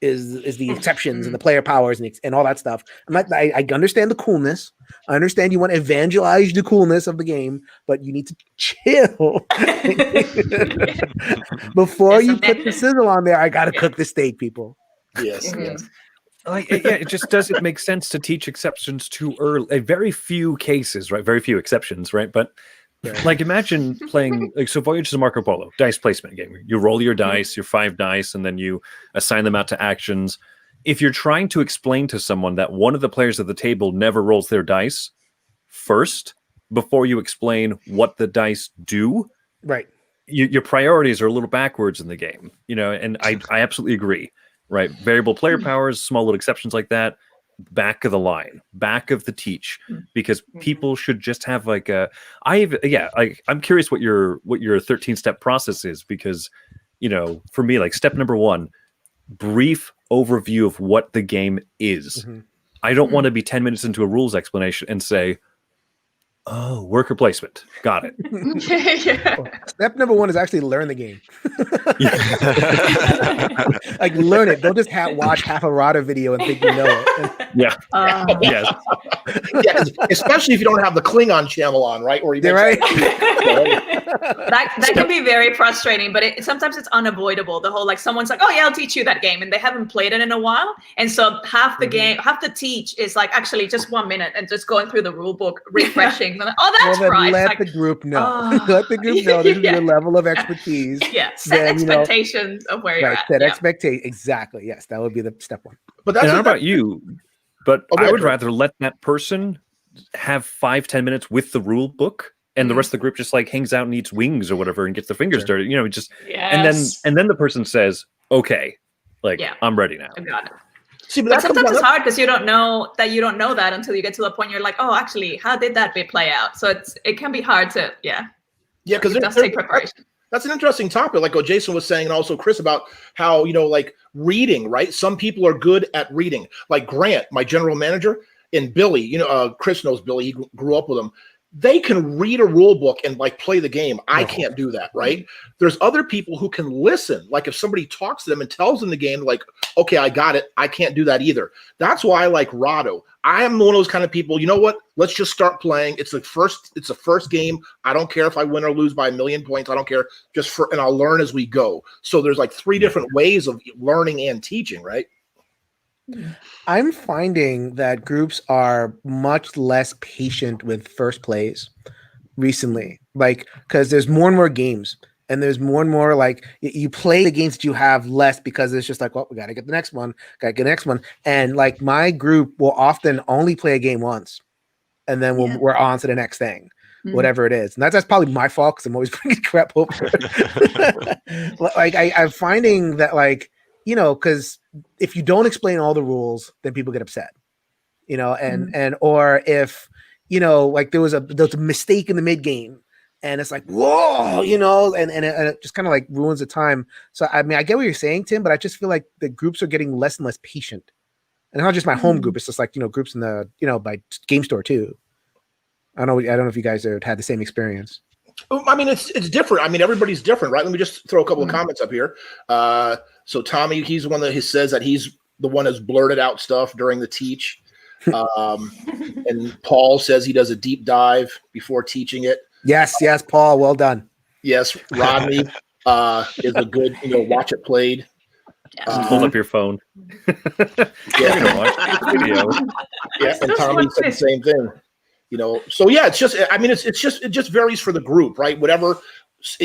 is the exceptions and the player powers and all that stuff. I'm like, I understand the coolness. I understand you want to evangelize the coolness of the game, but you need to chill before It's you a put the sizzle on there. I gotta cook the steak, people. Yes. Mhm. Yes. Like, yeah, it just doesn't make sense to teach exceptions too early. Very few cases, right? Very few exceptions, right? But Right. like, imagine playing like so. Voyage to Marco Polo dice placement game. You roll your dice, your 5 dice, and then you assign them out to actions. If you're trying to explain to someone that one of the players at the table never rolls their dice first before you explain what the dice do, Right. your priorities are a little backwards in the game, and I absolutely agree, right? Variable player powers, small little exceptions like that, back of the line, back of the teach, because people should just have like I'm curious what your 13-step process is, because for me, like step number 1, brief overview of what the game is. Mhm. I don't want to be 10 minutes into a rules explanation and say, oh, worker placement. Got it. yeah. Step number 1 is actually learn the game. Yeah. Like learn it. Don't just watch half a Rada video and think you know it. Yeah. Yes. Yeah, especially if you don't have the Klingon channel on, right? Or you They're right. That can be very frustrating, but sometimes it's unavoidable. The whole like someone's like, oh yeah, I'll teach you that game, and they haven't played it in a while, and so half the game, half the teach is like actually just 1 minute and just going through the rule book, refreshing. And like, oh, that's Well, then right. let It's the like, group know. oh. Let the group know this is Yeah. your level of expertise. yeah, set Then, expectations of where you're Right. at. Set Yeah. expectation. Exactly. Yes, that would be the step 1. But that's And I don't know what about you, but Oh, go I ahead, would Chris. rather let that person have 5-10 minutes with the rule book, and the rest of the group just like hangs out and eats wings or whatever and gets their fingers Sure. dirty. Just Yes. and then the person says, okay, like Yeah. I'm ready now. I got it. See, but But that comes sometimes down it's to- hard because you don't know that until you get to the point you're like, oh, actually, how did that bit play out? So it can be hard to, Yeah, because it does take preparation. that's an interesting topic, like what Jason was saying, and also Chris, about how like reading, right? Some people are good at reading, like Grant, my general manager, and Billy. Chris knows Billy; he grew up with him. They can read a rule book and like play the game. I can't do that, right? There's other people who can listen. Like if somebody talks to them and tells them the game, like, okay, I got it. I can't do that either. That's why I like Rado. I am one of those kind of people. You know what? Let's just start playing. It's the first game. I don't care if I win or lose by 1,000,000 points. I don't care. And I'll learn as we go. So there's like 3 different ways of learning and teaching, right? I'm finding that groups are much less patient with first plays recently, like because there's more and more games, and there's more and more like you play the games that you have less because it's just like, well, we got to get the next one, and like my group will often only play a game once, and then we're on to the next thing, whatever it is, and that's probably my fault because I'm always bringing crap over. Like I'm finding that like because if you don't explain all the rules, then people get upset, and or if like there was a mistake in the mid game, and it's like whoa, and it just kind of like ruins the time. So I mean, I get what you're saying, Tim, but I just feel like the groups are getting less and less patient, and not just my home group. It's just like groups in the by Game Store too. I don't know if you guys have had the same experience. I mean, it's different. I mean, everybody's different, right? Let me just throw a couple of comments up here. So Tommy, he's the one that says that he's the one that's blurted out stuff during the teach. And Paul says he does a deep dive before teaching it. Yes, Paul, well done. Yes, Rodney. is a good, watch it played. Hold up your phone. Yeah. You know, watch the video. Yeah, and Tommy said the same thing. So yeah, it's just, I mean, it just varies for the group, right? Whatever.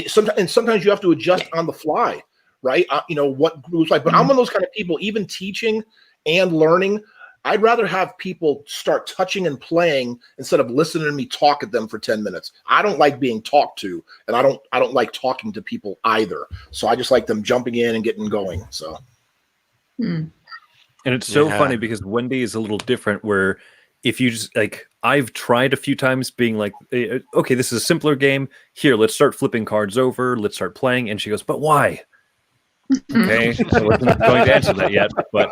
Sometimes you have to adjust on the fly, right? What groups like, but I'm one of those kind of people, even teaching and learning, I'd rather have people start touching and playing instead of listening to me talk at them for 10 minutes. I don't like being talked to, and I don't like talking to people either. So I just like them jumping in and getting going. So. Mm. And it's so funny because Wendy is a little different where if you just like, I've tried a few times being like, okay, this is a simpler game. Here, let's start flipping cards over. Let's start playing. And she goes, but why? Okay, I wasn't going to answer that yet, but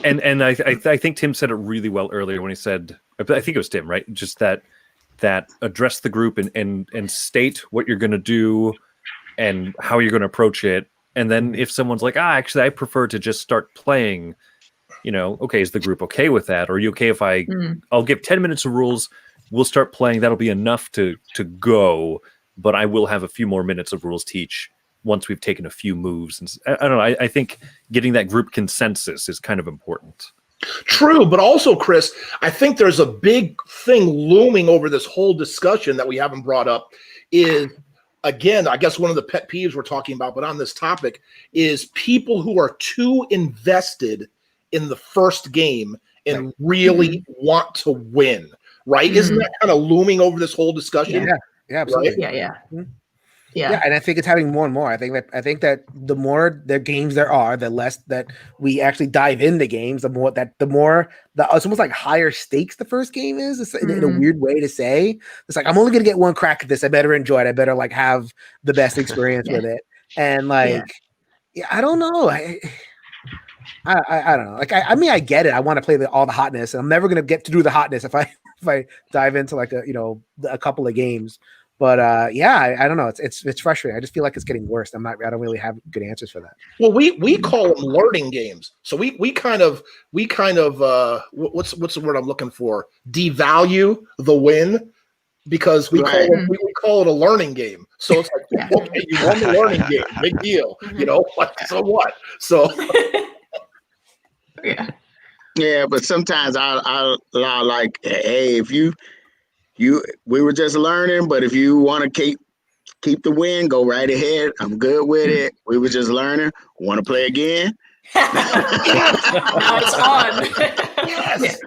and I think Tim said it really well earlier when he said, I think it was Tim, right? Just that address the group and state what you're going to do and how you're going to approach it, and then if someone's like, actually, I prefer to just start playing, okay, is the group okay with that? Or are you okay if I'll give 10 minutes of rules, we'll start playing, that'll be enough to go. But I will have a few more minutes of rules teach once we've taken a few moves. And I don't know. I think getting that group consensus is kind of important. True, but also, Chris, I think there's a big thing looming over this whole discussion that we haven't brought up is, again, I guess one of the pet peeves we're talking about, but on this topic, is people who are too invested in the first game and really want to win, right? Isn't that kind of looming over this whole discussion? Yeah, absolutely. Right? Yeah, and I think it's happening more and more. I think that the more the games there are, the less that we actually dive into games. The more it's almost like higher stakes the first game is. It's in a weird way to say. It's like, I'm only gonna get one crack at this. I better enjoy it. I better like have the best experience with it. And like, I don't know. I don't know. Like I mean, I get it. I want to play all the hotness, and I'm never gonna get to do the hotness if I dive into like a couple of games. But I don't know. It's frustrating. I just feel like it's getting worse. I don't really have good answers for that. Well, we call them learning games. So we kind of what's the word I'm looking for? Devalue the win because we call it a learning game. So it's like, okay, you won the learning game, big deal. So what? So yeah, but sometimes I'll like, hey, if we were just learning, but if you want to keep the win, go right ahead. I'm good with it. We were just learning. Want to play again? Now it's on. Yes.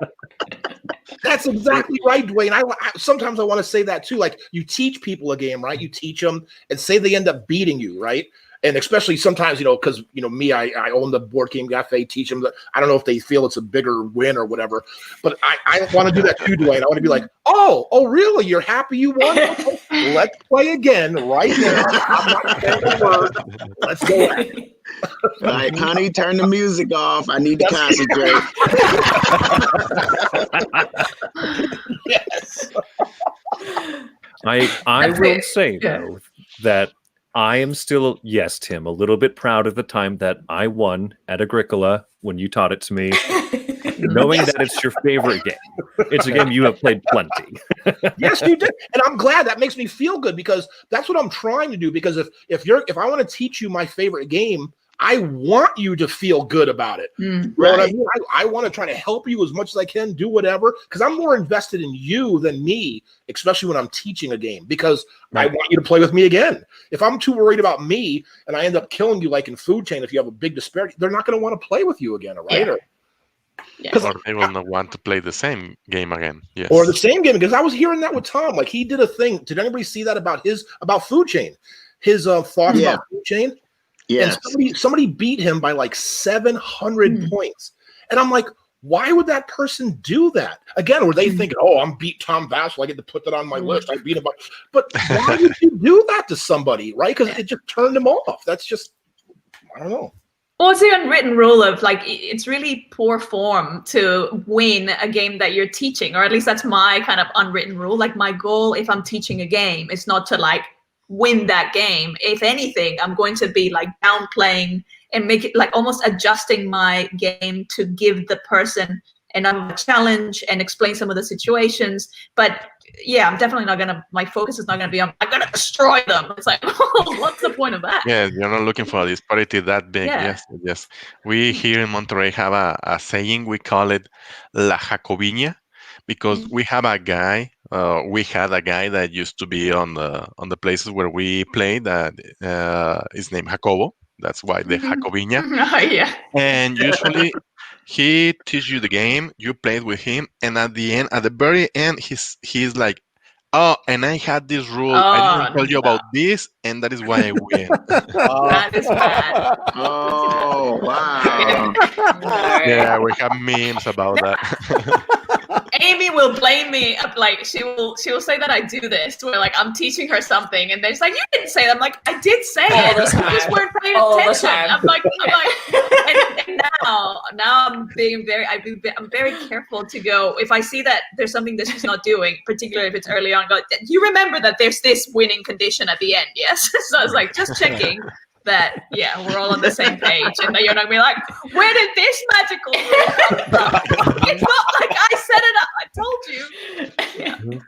That's exactly right, Dwayne. I sometimes I want to say that too. Like, you teach people a game, right? You teach them, and say they end up beating you, right? And especially sometimes, because me, I own the board game cafe, teach them that. I don't know if they feel it's a bigger win or whatever, but I want to do that too, Dwayne. I want to be like, oh, really? You're happy you won? Okay, let's play again right now. I'm not saying a word. Let's go at it. Like, honey, turn the music off. I need to concentrate. Yes. I will say though that I am still, yes, Tim, a little bit proud of the time that I won at Agricola when you taught it to me, knowing that it's your favorite game. It's a game you have played plenty. Yes, you did. And I'm glad. That makes me feel good because that's what I'm trying to do. Because if I want to teach you my favorite game, I want you to feel good about it. You know what I mean? I want to try to help you as much as I can, do whatever, because I'm more invested in you than me, especially when I'm teaching a game, because I want you to play with me again. If I'm too worried about me and I end up killing you like in Food Chain, if you have a big disparity, they're not going to want to play with you again, right? Or they will not want to play the same game again. Yes. Or the same game, because I was hearing that with Tom. Like, he did a thing. Did anybody see that about Food Chain? His thoughts about Food Chain? Yes. And somebody beat him by like 700 points. And I'm like, why would that person do that? Again, were they thinking, I'm beat Tom Vassell, I get to put that on my list. I beat him. But why would you do that to somebody, right? Because it just turned him off. That's just, I don't know. Well, it's the unwritten rule of like, it's really poor form to win a game that you're teaching, or at least that's my kind of unwritten rule. Like, my goal, if I'm teaching a game, is not to like win that game. If anything, I'm going to be like downplaying and make it like almost adjusting my game to give the person and I'm a challenge and explain some of the situations. But yeah, I'm definitely not gonna. My focus is not gonna be on. I'm gonna destroy them. It's like, what's the point of that? Yeah, you're not looking for a disparity that big. Yeah. Yes, yes. We here in Monterrey have a saying. We call it La Jacobina, because we have a guy. We had a guy that used to be on the places where we played. That is named Jacobo. That's why the Jacobina. Oh, yeah. And usually he teaches you the game, you played with him, and at the very end, he's like, "Oh, and I had this rule. I didn't tell you about this, and that is why I win." That is bad. Oh, wow. Yeah, we have memes about that. Amy will blame me. Like she will say that I do this. Where like I'm teaching her something, and then she's like, "You didn't say that." I'm like, "I did say All it. the You just time. weren't paying All the attention." time. I'm like, and now I'm being I'm very careful to go. If I see that there's something that she's not doing, particularly if it's early on, go. You remember that there's this winning condition at the end, yes? So I was like, just checking that, yeah, we're all on the same page, and that you're not gonna be like, where did this magical rule come from? It's not like I set it up. I told you. Yeah.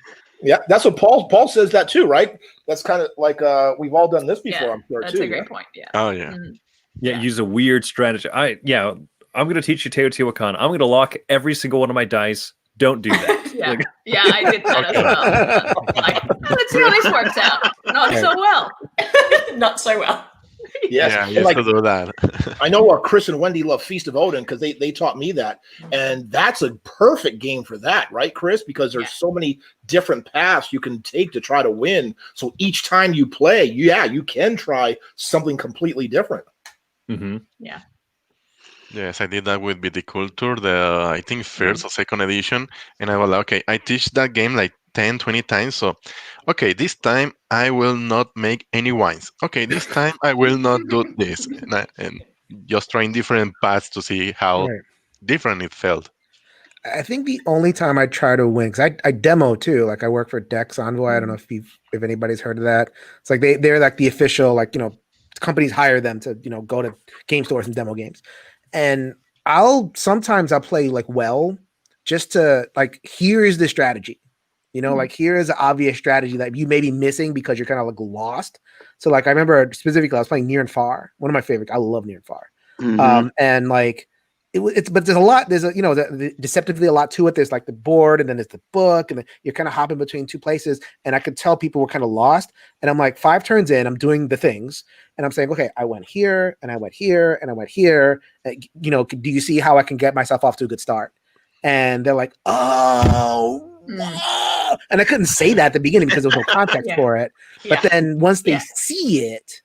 Yeah, that's what Paul says that too, right? That's kind of like we've all done this before, Yeah, I'm sure that's too. a great point. Yeah. Oh yeah. Yeah, use a weird strategy. I'm going to teach you Teotihuacan. I'm going to lock every single one of my dice. Don't do that. Yeah, Like, yeah, I did that as well. Like, let's see how this works out. Not so well. Not so well. Yes, Yeah, I and used like to do that. I know Chris and Wendy love Feast of Odin because they taught me that, and that's a perfect game for that, right, Chris? Because there's so many different paths you can take to try to win. So each time you play, you can try something completely different. mm-hmm. Yeah. Yes, I did that with Viticulture, I think first or second edition, and I was like, okay, I teach that game like 10, 20 times, so okay, this time I will not make any wines. Okay, this time I will not do this, and just trying different paths to see how different it felt. I think the only time I try to win, because I demo too, like I work for Dex Envoy. I don't know if anybody's heard of that. It's like they're like the official, like, companies hire them to, go to game stores and demo games. And sometimes I'll play like just to like, here is the strategy, like here is an obvious strategy that you may be missing because you're kind of like lost. So like, I remember specifically I was playing Near and Far, one of my favorites. I love Near and Far. And like, but there's deceptively a lot to it. There's like the board, and then there's the book, and then you're kind of hopping between two places. And I could tell people were kind of lost. And I'm like 5 turns in, I'm doing the things, and I'm saying, okay, I went here, and I went here, and I went here. Do you see how I can get myself off to a good start? And they're like, oh. And I couldn't say that at the beginning because there was no context for it. But then once they see it,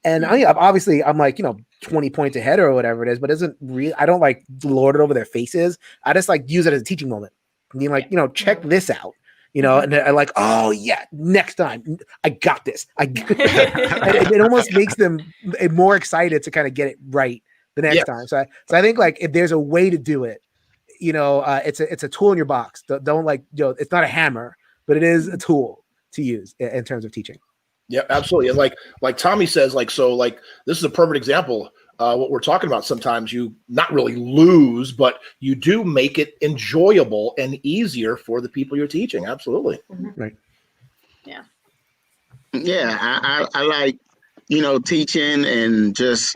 and obviously I'm like, 20 points ahead or whatever it is, but I don't like lord it over their faces. I just like use it as a teaching moment. I mean, like, check this out, and I like, oh yeah, next time I got this. It almost makes them more excited to kind of get it right the next time. So I think like if there's a way to do it, it's a tool in your box. Don't like, it's not a hammer, but it is a tool to use in terms of teaching. Yeah, absolutely. And like Tommy says, this is a perfect example. What we're talking about, sometimes you not really lose, but you do make it enjoyable and easier for the people you're teaching. Absolutely. Right. Yeah. Yeah, I like, teaching and just,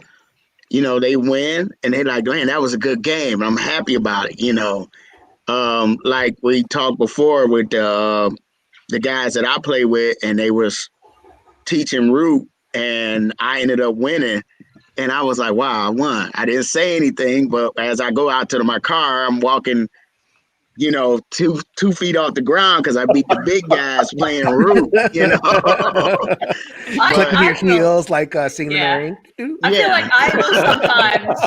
they win and they like, man, that was a good game. I'm happy about it, like we talked before with the guys that I play with, and they was teaching Root, and I ended up winning, and I was like, wow, I won. I didn't say anything, but as I go out to my car, I'm walking, 2 feet off the ground because I beat the big guys playing Root, Clicking your heels, like singing in the rain. I feel like I will sometimes,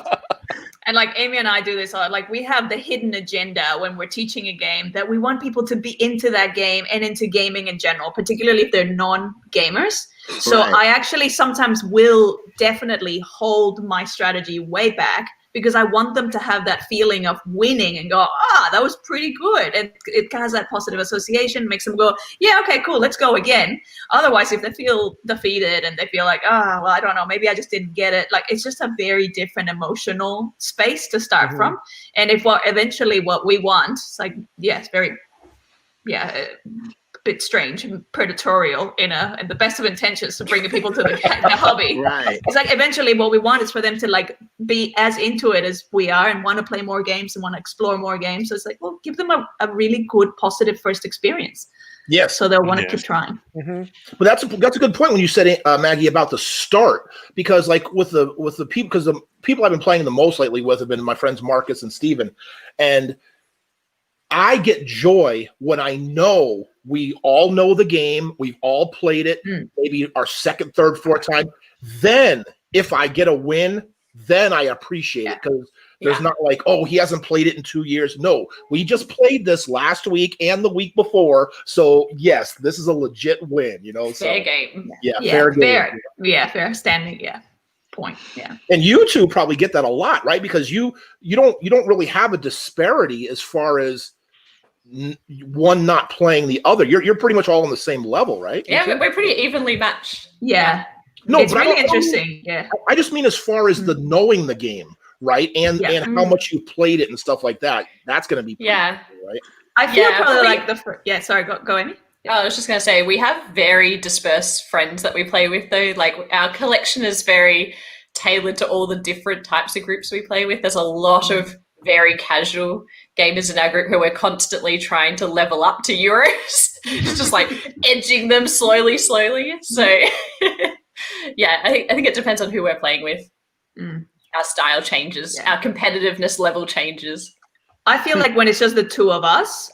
and like Amy and I do this a lot, like we have the hidden agenda when we're teaching a game that we want people to be into that game and into gaming in general, particularly if they're non-gamers. So I actually sometimes will definitely hold my strategy way back because I want them to have that feeling of winning and go, that was pretty good. And it has that positive association, makes them go, yeah, okay, cool, let's go again. Otherwise, if they feel defeated and they feel like, well, I don't know, maybe I just didn't get it. Like, it's just a very different emotional space to start from. And if eventually what we want, it's like, it's very, a bit strange and predatorial in the best of intentions to bring people to the hobby. Right. It's like eventually what we want is for them to like be as into it as we are and want to play more games and want to explore more games. So it's like, well, give them a really good, positive first experience. Yes. So they'll want to keep trying. But that's a good point when you said, Maggie, about the start, because like with the people, because the people I've been playing the most lately with have been my friends Marcus and Steven. And I get joy when I know we all know the game, we've all played it, maybe our second, third, fourth time. Then if I get a win, then I appreciate it, because there's not like, oh, he hasn't played it in 2 years. No, we just played this last week and the week before. So yes, this is a legit win, you know. Fair game. Yeah, fair game. Fair standing. Yeah. Point. Yeah. And you two probably get that a lot, right? Because you don't really have a disparity as far as one not playing the other. You're pretty much all on the same level, right? Yeah, we're pretty evenly matched. Yeah. No, it's but really interesting. I just mean as far as the knowing the game, right? And how much you played it and stuff like that. That's going to be cool, right? I feel probably like the first. Yeah, sorry, go Amy. Oh, I was just going to say, we have very dispersed friends that we play with, though. Like, our collection is very tailored to all the different types of groups we play with. There's a lot of very casual gamers in our group who we're constantly trying to level up to Euros. Just like edging them slowly. So, yeah, I think it depends on who we're playing with. Our style changes, our competitiveness level changes. I feel like when it's just the two of us,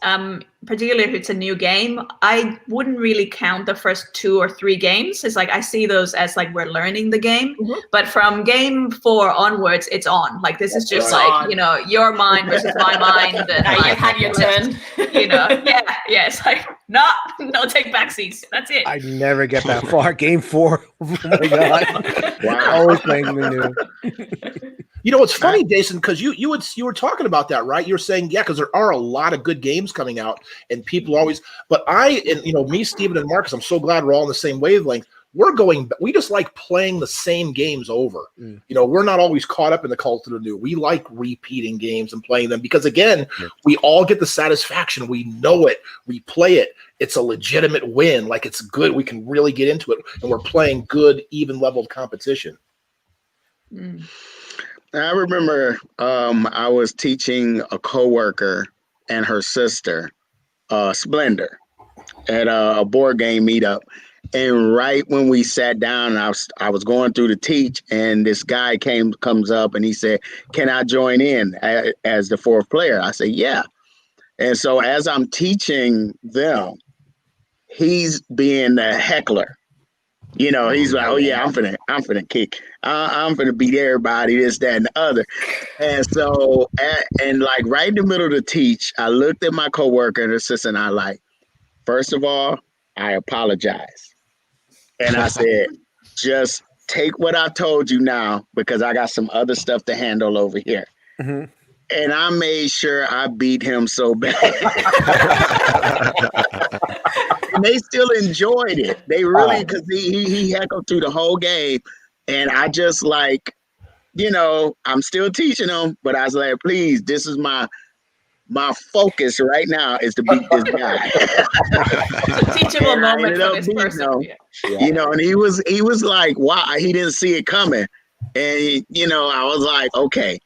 particularly if it's a new game, I wouldn't really count the first 2 or 3 games. It's like I see those as like we're learning the game. But from game 4 onwards, it's on. Like this is just like, you know, your mind versus my mind. And now you've had your turn. You know, it's like no take back seats. That's it. I never get that far. Game 4. Oh my god! Wow, always playing something new. You know, it's funny, Jason, because you were talking about that, right? You're saying, because there are a lot of good games coming out, and people always. But me, Steven, and Marcus, I'm so glad we're all on the same wavelength. We just like playing the same games over. You know, we're not always caught up in the cult of the new. We like repeating games and playing them because, again, we all get the satisfaction. We know it. We play it. It's a legitimate win. Like, it's good. We can really get into it, and we're playing good, even-leveled competition. I remember I was teaching a coworker and her sister Splendor at a board game meetup. And right when we sat down, I was going through to teach, and this guy comes up and he said, "Can I join in as the 4th player?" I said, "Yeah." And so as I'm teaching them, he's being the heckler. You know, he's like, "Oh yeah, I'm finna kick. I'm finna beat everybody, this, that, and the other." And so, and like right in the middle of the teach, I looked at my coworker and assistant. I like, first of all, I apologize. And I said, just take what I told you now, because I got some other stuff to handle over here. And I made sure I beat him so bad. And they still enjoyed it. They really, because he heckled through the whole game. And I just like, you know, I'm still teaching them, but I was like, please, this is my focus right now is to beat this guy. It's a teachable moment for this person. You know, and he was like, wow, he didn't see it coming. And, you know, I was like, okay,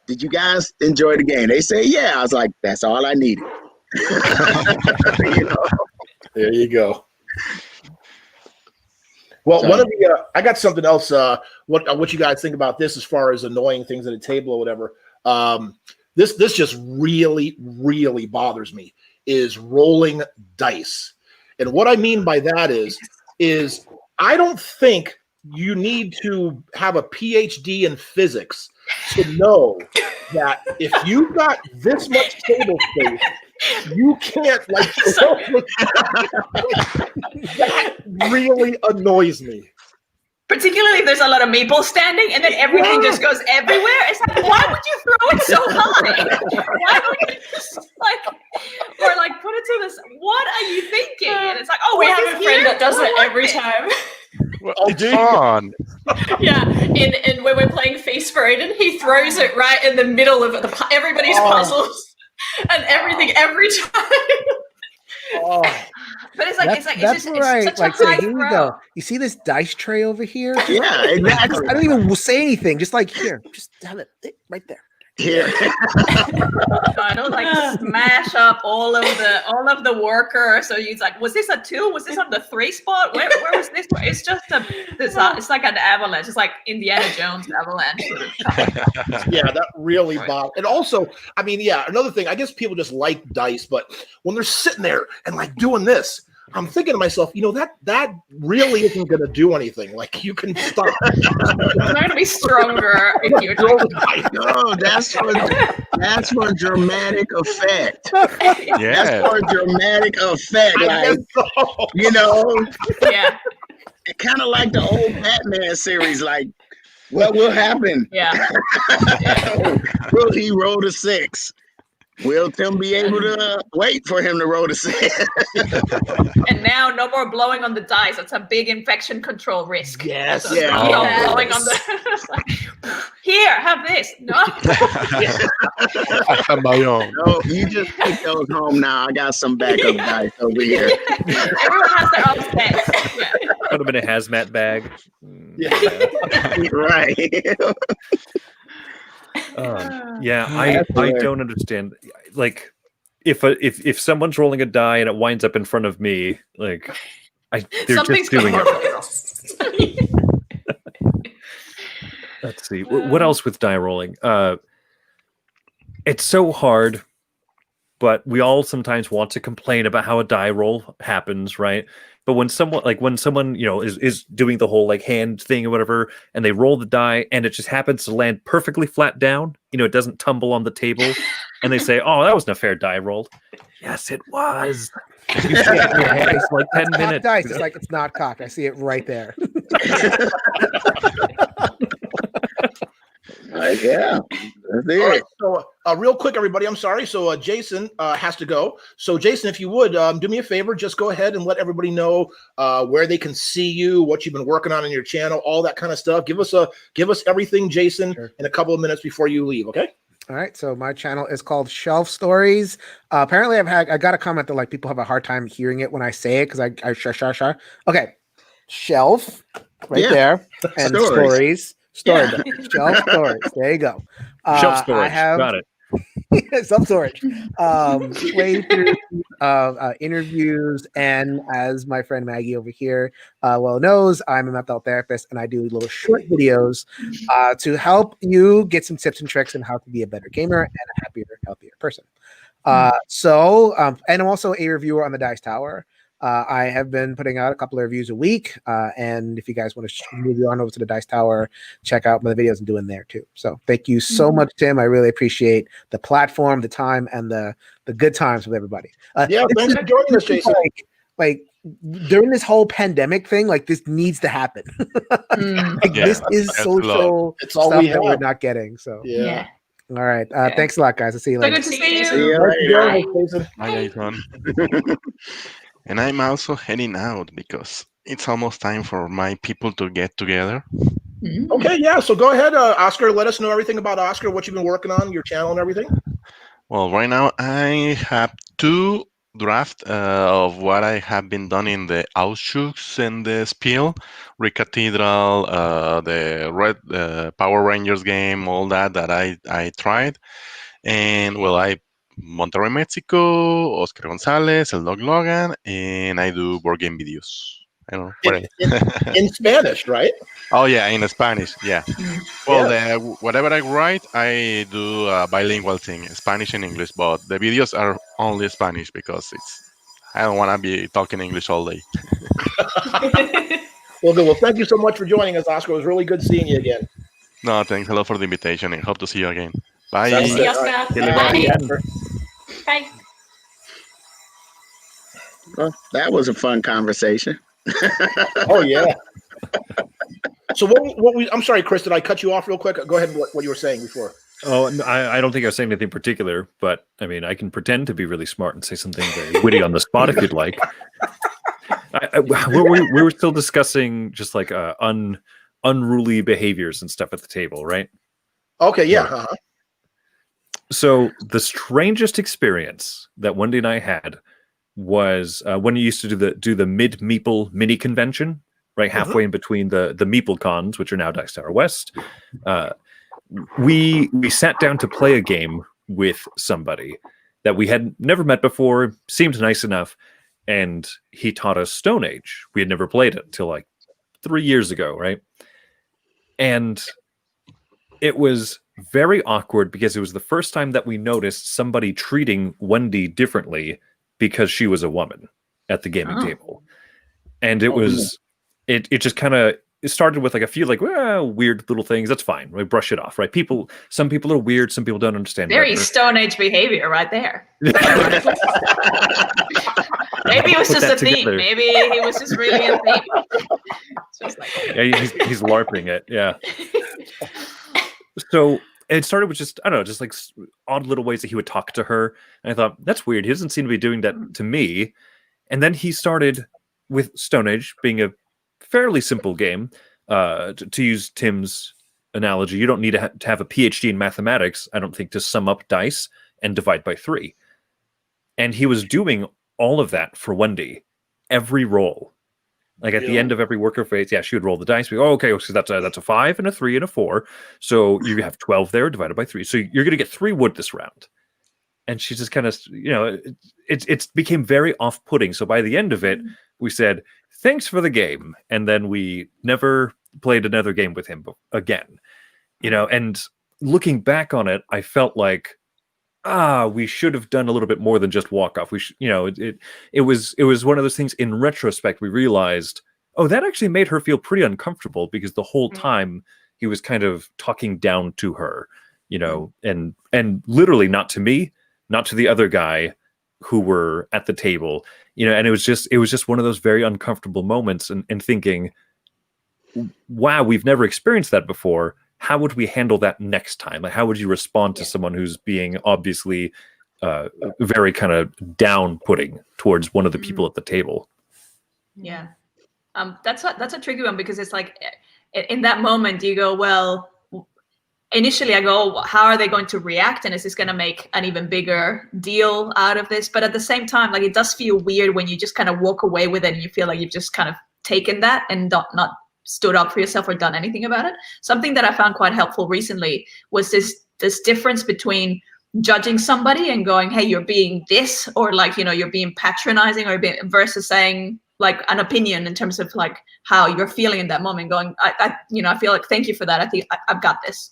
did you guys enjoy the game? They say, yeah. I was like, that's all I needed. You know? There you go. Well, one of the I got something else. What you guys think about this as far as annoying things at a table or whatever? This just really, really bothers me, is rolling dice. And what I mean by that is I don't think you need to have a PhD in physics to know that if you've got this much table space, you can't that really annoys me. Particularly if there's a lot of meeple standing and then everything just goes everywhere. It's like, why would you throw it so high? Why would you just or put it to this? What are you thinking? And it's like, oh, we have a friend that does it every time. Well, it's fun. Yeah, and when we're playing Feast for Odin, he throws it right in the middle of everybody's puzzles and everything every time. Oh. But it's like that's it's right. such Like, a say, high here you throw. go. You see this dice tray over here? Yeah, exactly. I don't even say anything. Just like here, just have it right there. Here. So I don't smash up all of the worker. So he's like, was this a 2? Was this on the 3 spot? Where was this? It's just it's like an avalanche. It's like Indiana Jones avalanche. Yeah, that really bothers. And also, I mean, yeah, another thing, I guess people just like dice, but when they're sitting there and doing this, I'm thinking to myself, that really isn't going to do anything. Like, you can stop. It's not going to be stronger if you're doing No, that's for dramatic effect. Yeah. That's for dramatic effect. I guess so. Yeah. Kind of like the old Batman series. Like, what will happen? Yeah. Will he roll a 6? Will Tim be able to wait for him to roll a 6? And now no more blowing on the dice. That's a big infection control risk. Yes. So Yeah. you know, Yes. blowing on the here, have this. No. I have my own. No, you just take those home now. I got some backup dice over here. Everyone has their own sets. Yeah. Put them in a hazmat bag. Right. Yeah, I don't understand. Like, if someone's rolling a die and it winds up in front of me, like, they're Something's just doing going it. Let's see. What else with die rolling? It's so hard, but we all sometimes want to complain about how a die roll happens, right? But when someone is doing the whole hand thing or whatever, and they roll the die and it just happens to land perfectly flat down, it doesn't tumble on the table, and they say, "Oh, that wasn't a fair die roll." Yes, it was. You see it in your head for 10 minutes. Dice. It's like it's not cocked. I see it right there. Yeah. That's it. All right, so real quick, everybody, I'm sorry. So Jason has to go. So Jason, if you would, do me a favor, just go ahead and let everybody know where they can see you, what you've been working on in your channel, all that kind of stuff. Give us everything, Jason, in a couple of minutes before you leave, okay? All right, so my channel is called Shelf Stories. Apparently, I got a comment that people have a hard time hearing it when I say it because I Okay, shelf right there and stories. Story. Shelf storage. There you go. Shelf storage. I have Got it. some storage. Playthrough interviews, and as my friend Maggie over here knows, I'm a mental health therapist, and I do little short videos to help you get some tips and tricks on how to be a better gamer and a happier, healthier person. And I'm also a reviewer on the Dice Tower. I have been putting out a couple of reviews a week, and if you guys want to move on over to the Dice Tower, check out my videos I'm doing there too. So thank you so much, Tim. I really appreciate the platform, the time, and the good times with everybody. Thanks for joining us, Jason. Like during this whole pandemic thing, this needs to happen. This is social it's all stuff we that have. we're not getting. So Yeah. all right. Thanks a lot, guys. I'll see you So later. good to see you. See you later. Jason. Hi, Jason. And I'm also heading out because it's almost time for my people to get together. Okay, yeah. So go ahead, Oscar. Let us know everything about Oscar, what you've been working on, your channel, and everything. Well, right now I have 2 drafts of what I have been done in the Ausschuss and the Spiel, Recathedral, the Red Power Rangers game, all that I tried. And Monterrey, Mexico, Oscar Gonzalez, El Dog Logan, and I do board game videos. I don't know. In Spanish, right? Oh, yeah, in Spanish, yeah. Well, whatever I write, I do a bilingual thing, Spanish and English, but the videos are only Spanish because I don't want to be talking English all day. Well, good. Well, thank you so much for joining us, Oscar. It was really good seeing you again. No, thanks a lot for the invitation and hope to see you again. Bye. Sounds See good. you, Oscar. Bye. Bye. Well, that was a fun conversation. Oh, yeah. So I'm sorry, Chris, did I cut you off real quick? Go ahead and what you were saying before. Oh, no, I don't think I was saying anything particular, but I mean, I can pretend to be really smart and say something very witty on the spot if you'd like. We were still discussing just like unruly behaviors and stuff at the table, right? Okay, yeah. Right. So the strangest experience that Wendy and I had was when you used to do the Mid Meeple mini convention, right, halfway in between the Meeple cons, which are now Dice Tower West. We sat down to play a game with somebody that we had never met before, seemed nice enough, and he taught us Stone Age. We had never played it till like 3 years ago, right? And it was very awkward because it was the first time that we noticed somebody treating Wendy differently because she was a woman at the gaming table. And it was it just kind of it started with like a few like weird little things. That's fine. We brush it off, right? Some people are weird. Some people don't understand. Very Stone Age behavior right there. Maybe it was just a theme. Maybe he was just really a theme. Just like, yeah, he's LARPing it. Yeah. So it started with just, I don't know, just like odd little ways that he would talk to her. And I thought, that's weird. He doesn't seem to be doing that to me. And then he started with Stone Age being a fairly simple game. To use Tim's analogy, you don't need to have a PhD in mathematics, I don't think, to sum up dice and divide by 3. And he was doing all of that for Wendy, every roll. Like at the end of every worker phase, she would roll the dice. We go, okay, so that's a 5 and a 3 and a 4. So you have 12 there divided by 3. So you're going to get 3 wood this round. And she just kind of, it became very off-putting. So by the end of it, we said, thanks for the game. And then we never played another game with him again. And looking back on it, I felt like, we should have done a little bit more than just walk off. We should, it was one of those things. In retrospect, we realized, that actually made her feel pretty uncomfortable because the whole time he was kind of talking down to her, and literally not to me, not to the other guy who were at the table, and it was just one of those very uncomfortable moments and thinking, wow, we've never experienced that before. How would we handle that next time? Like, how would you respond to someone who's being obviously very kind of down-putting towards one of the people at the table? Yeah, that's a tricky one because it's like in that moment you go, well, initially I go, how are they going to react, and is this going to make an even bigger deal out of this? But at the same time, like, it does feel weird when you just kind of walk away with it and you feel like you've just kind of taken that and not stood up for yourself or done anything about it. Something that I found quite helpful recently was this difference between judging somebody and going, hey, you're being this, or like, you're being patronizing, or versus saying like an opinion in terms of like how you're feeling in that moment, going, I feel like, thank you for that. I think I've got this.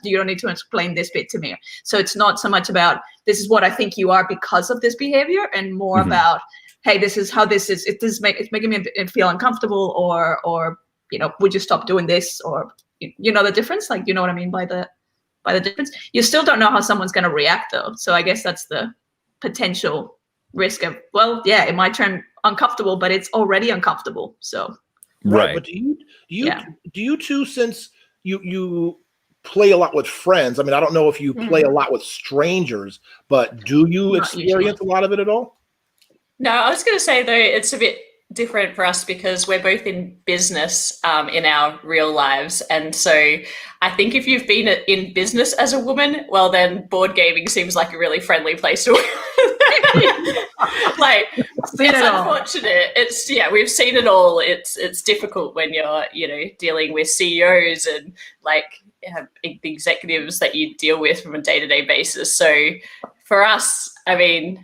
You don't need to explain this bit to me. So it's not so much about this is what I think you are because of this behavior, and more about, hey, this is how this is. It's making me feel uncomfortable, or would you stop doing this? Or, the difference, like, what I mean by the difference. You still don't know how someone's going to react though. So I guess that's the potential risk of, well, yeah, it might turn uncomfortable, but it's already uncomfortable. So. Right. But do you two, since you play a lot with friends, I mean, I don't know if you play a lot with strangers, but do you experience a lot of it at all? No, I was going to say though, it's a bit different for us because we're both in business in our real lives, and so I think if you've been in business as a woman, well, then board gaming seems like a really friendly place to like, it's unfortunate. It's we've seen it all. It's difficult when you're dealing with CEOs and like executives that you deal with from a day-to-day basis. So for us, I mean,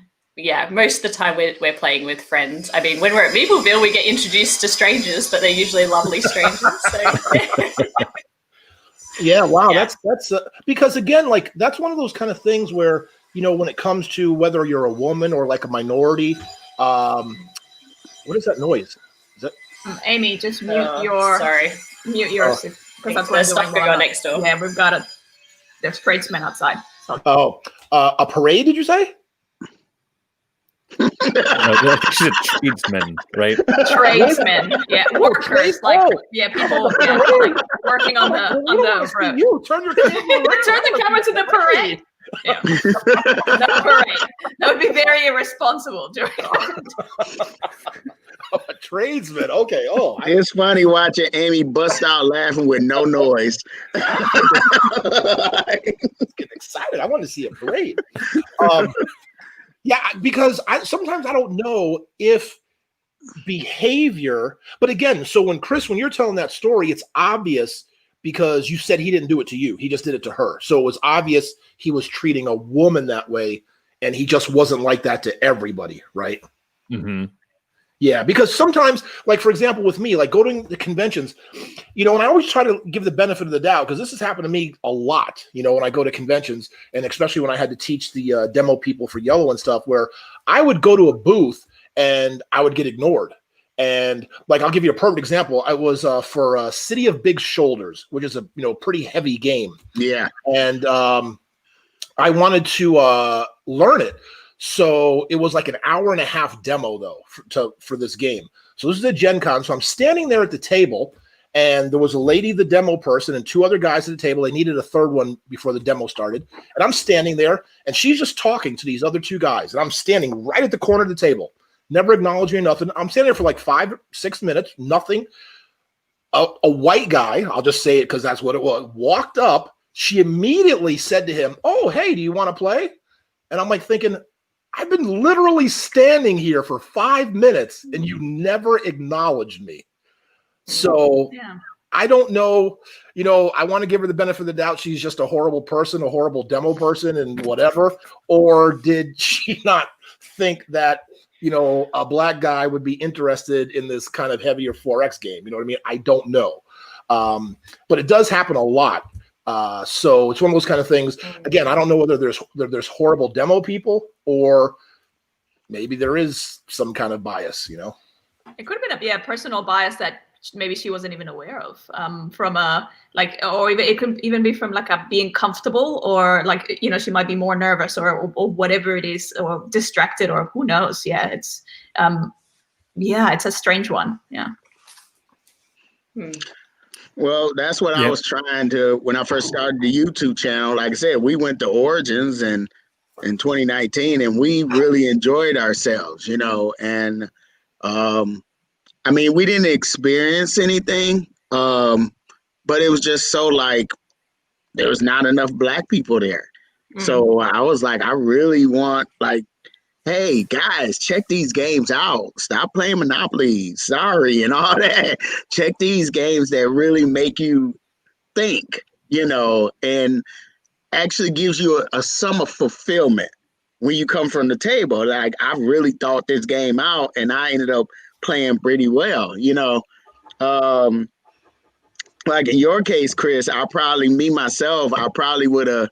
most of the time we're playing with friends. I mean, when we're at Meepleville, we get introduced to strangers, but they're usually lovely strangers. So. That's because again, like, that's one of those kind of things where, when it comes to whether you're a woman or like a minority, what is that noise? Is that Amy? Just mute your. Sorry, mute yours. Because that's what's going on next door. Yeah, we've got there's tradesmen outside. So. A parade? Did you say? No, I think she's a tradesman, right? Tradesmen, yeah, workers, like people, like working on the road. You turn your camera around. Turn the camera to the parade. Yeah, the parade. That would be very irresponsible during. A tradesman. Okay. Oh, It's funny watching Amy bust out laughing with no noise. Getting excited. I want to see a parade. Yeah, because sometimes I don't know if behavior, but again, so when you're telling that story, it's obvious because you said he didn't do it to you. He just did it to her. So it was obvious he was treating a woman that way, and he just wasn't like that to everybody, right? Mm-hmm. Yeah, because sometimes, like, for example, with me, like going to conventions, and I always try to give the benefit of the doubt, because this has happened to me a lot, when I go to conventions, and especially when I had to teach the demo people for Yellow and stuff, where I would go to a booth and I would get ignored. And like, I'll give you a perfect example. I was for City of Big Shoulders, which is a pretty heavy game. Yeah. And I wanted to learn it. So it was like an hour and a half demo though for this game. So this is a Gen Con. So I'm standing there at the table, and there was a lady, the demo person, and two other guys at the table. They needed a third one before the demo started. And I'm standing there, and she's just talking to these other two guys. And I'm standing right at the corner of the table, never acknowledging nothing. I'm standing there for like 5-6 minutes, nothing. A white guy, I'll just say it because that's what it was, walked up. She immediately said to him, "Oh, hey, do you want to play?" And I'm like thinking, I've been literally standing here for 5 minutes and you never acknowledged me. So I don't know, I want to give her the benefit of the doubt. She's just a horrible person, a horrible demo person and whatever. Or did she not think that, a black guy would be interested in this kind of heavier 4X game? You know what I mean? I don't know. But it does happen a lot. So it's one of those kind of things. Again, I don't know whether there's horrible demo people or maybe there is some kind of bias, It could have been a personal bias that maybe she wasn't even aware of, from a or even it could even be from like a being comfortable, or like she might be more nervous or whatever it is, or distracted, or who knows. Yeah, it's a strange one. Yeah. Well, that's what I was trying to, when I first started the YouTube channel. Like I said, we went to Origins in 2019, and we really enjoyed ourselves, and I mean, we didn't experience anything, but it was just so like there was not enough black people there. So I was like, I really want, like, hey guys, check these games out. Stop playing Monopoly, Sorry, and all that. Check these games that really make you think, and actually gives you a sum of fulfillment when you come from the table. Like, I really thought this game out, and I ended up playing pretty well, like in your case, Chris, I probably would have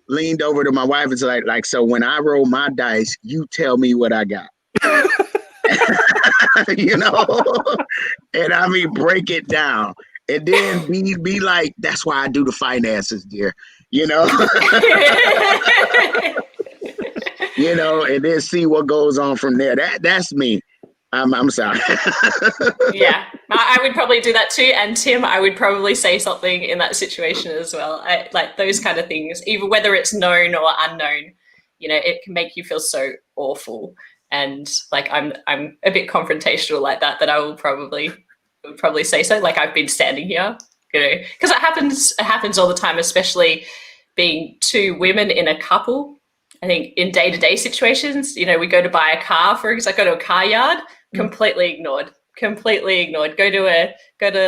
leaned over to my wife and said, like, so when I roll my dice, you tell me what I got. And I mean, break it down. And then be like, that's why I do the finances, dear. And then see what goes on from there. That's me. I'm sorry. Yeah, I would probably do that too. And Tim, I would probably say something in that situation as well. I like those kind of things, even whether it's known or unknown. It can make you feel so awful. And like I'm a bit confrontational like that. That I would probably say so. Like, I've been standing here, because it happens all the time, especially being two women in a couple. I think in day-to-day situations, we go to buy a car, for example, go to a car yard, completely ignored. Go to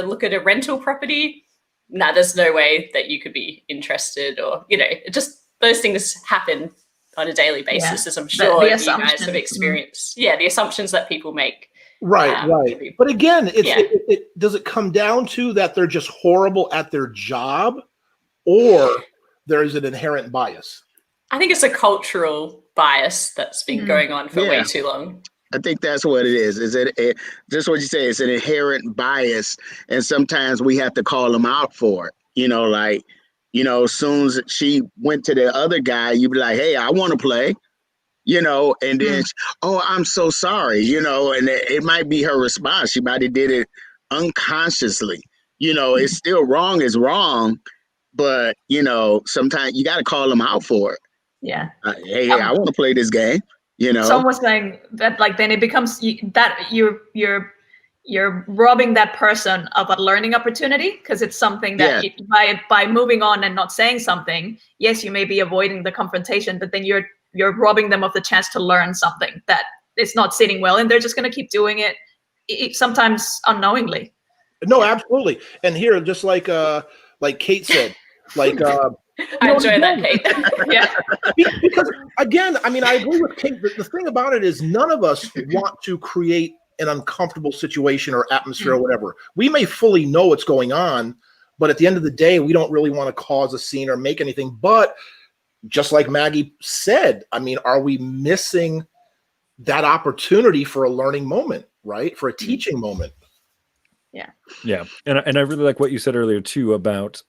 look at a rental property. Nah, there's no way that you could be interested, or, just those things happen on a daily basis, as I'm sure you guys have experienced. Yeah, the assumptions that people make. Right. But again, it does it come down to that they're just horrible at their job, or there's an inherent bias? I think it's a cultural bias that's been going on for way too long. I think that's what it is. Is it just what you say? It's an inherent bias, and sometimes we have to call them out for it. As soon as she went to the other guy, you'd be like, "Hey, I want to play." and then, oh, I'm so sorry, and it might be her response. She might have did it unconsciously. It's still wrong is wrong, but, sometimes you got to call them out for it. Yeah. Hey, I want to play this game, Someone was saying that, like, then it becomes that you're robbing that person of a learning opportunity, because it's something that by moving on and not saying something, yes, you may be avoiding the confrontation, but then you're robbing them of the chance to learn something that is not sitting well, and they're just going to keep doing it, sometimes unknowingly. No, absolutely. And here, just like Kate said, like I enjoy that, Kate. Yeah. Because again, I mean, I agree with Kate. The thing about it is none of us want to create an uncomfortable situation or atmosphere or whatever. We may fully know what's going on, but at the end of the day, we don't really want to cause a scene or make anything. But just like Maggie said, I mean, are we missing that opportunity for a learning moment, right? For a teaching moment? Yeah. And I really like what you said earlier too about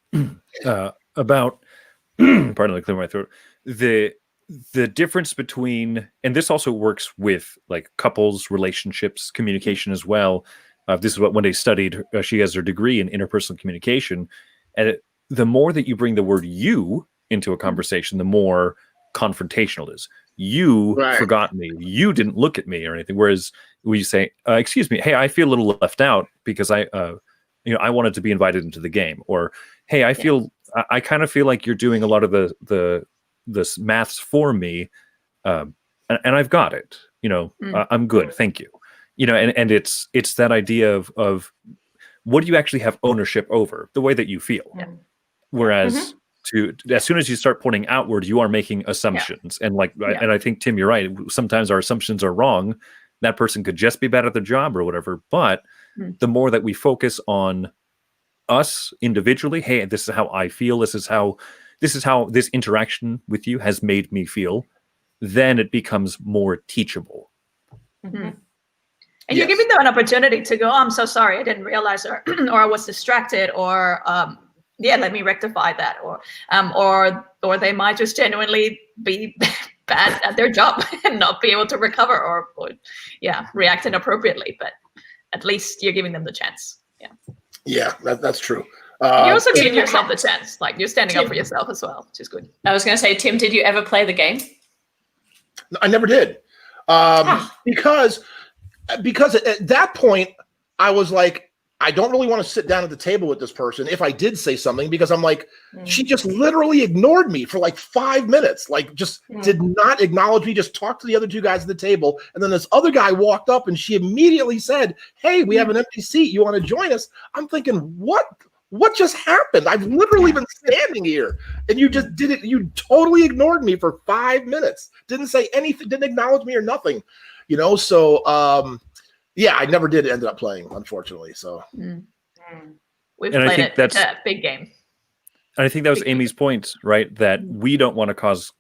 pardon me, clear my throat. The difference between, and this also works with like couples, relationships, communication as well. This is what Wendy studied. She has her degree in interpersonal communication. And the more that you bring the word you into a conversation, the more confrontational it is. You forgot me. You didn't look at me or anything. Whereas when you say, excuse me, hey, I feel a little left out because I wanted to be invited into the game. Or, hey, I kind of feel like you're doing a lot of the maths for me, and I've got it. I'm good, thank you. And it's that idea of what do you actually have ownership over, the way that you feel. Yeah. Whereas as soon as you start pointing outward, you are making assumptions. And and I think, Tim, you're right. Sometimes our assumptions are wrong. That person could just be bad at their job or whatever. But the more that we focus on us individually, hey, this is how I feel. This is how this interaction with you has made me feel. Then it becomes more teachable. And you're giving them an opportunity to go, oh, I'm so sorry, I didn't realize, or I was distracted, or let me rectify that, or they might just genuinely be bad at their job and not be able to recover, or react inappropriately. But at least you're giving them the chance. Yeah, that's true. And you're also giving yourself the chance, like you're standing up for yourself as well, which is good. I was going to say, Tim, did you ever play the game? I never did, because at that point I was like, I don't really want to sit down at the table with this person if I did say something, because I'm like, she just literally ignored me for like 5 minutes, like just did not acknowledge me, just talked to the other two guys at the table. And then this other guy walked up and she immediately said, hey, we have an empty seat. You want to join us? I'm thinking, what just happened? I've literally been standing here and you just did it. You totally ignored me for 5 minutes. Didn't say anything, didn't acknowledge me or nothing, So, I never did end up playing, unfortunately. So we've played it. It's a big game. And I think that was Amy's point, right? That we don't want to cause